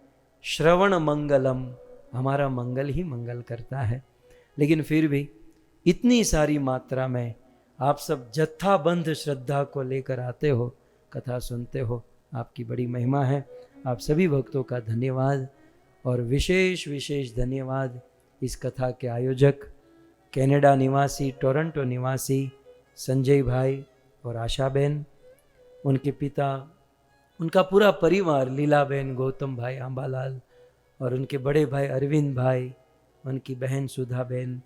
श्रवण मंगलम, हमारा मंगल ही मंगल करता है। लेकिन फिर भी इतनी सारी मात्रा में आप सब जत्थाबंध श्रद्धा को लेकर आते हो, कथा सुनते हो, आपकी बड़ी महिमा है। आप सभी भक्तों का धन्यवाद। और विशेष विशेष धन्यवाद इस कथा के आयोजक, कनाडा निवासी, टोरंटो निवासी संजय भाई और आशाबेन, उनके पिता, उनका पूरा परिवार, लीलाबेन, गौतम भाई, आंबालाल, और उनके बड़े भाई अरविंद भाई, उनकी बहन सुधाबेन।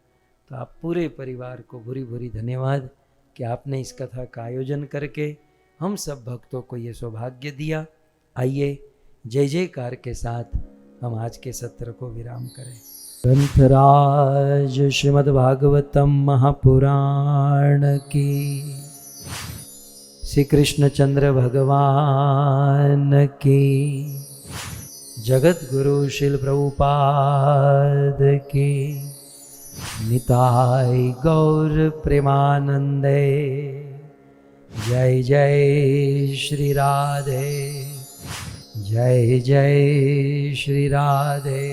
तो आप पूरे परिवार को भूरी भूरी धन्यवाद कि आपने इस कथा का आयोजन करके हम सब भक्तों को ये सौभाग्य दिया। आइए जय जयकार के साथ हम आज के सत्र को विराम करें। ग्रंथराज श्रीमद् भागवतम महापुराण की, श्री कृष्णचंद्र भगवान की, जगत गुरु शिल प्रभुपाद की, निताय गौर प्रेमानंदे। जय जय श्री राधे, जय जय श्री राधे,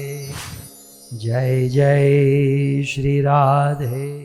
जय जय श्री राधे।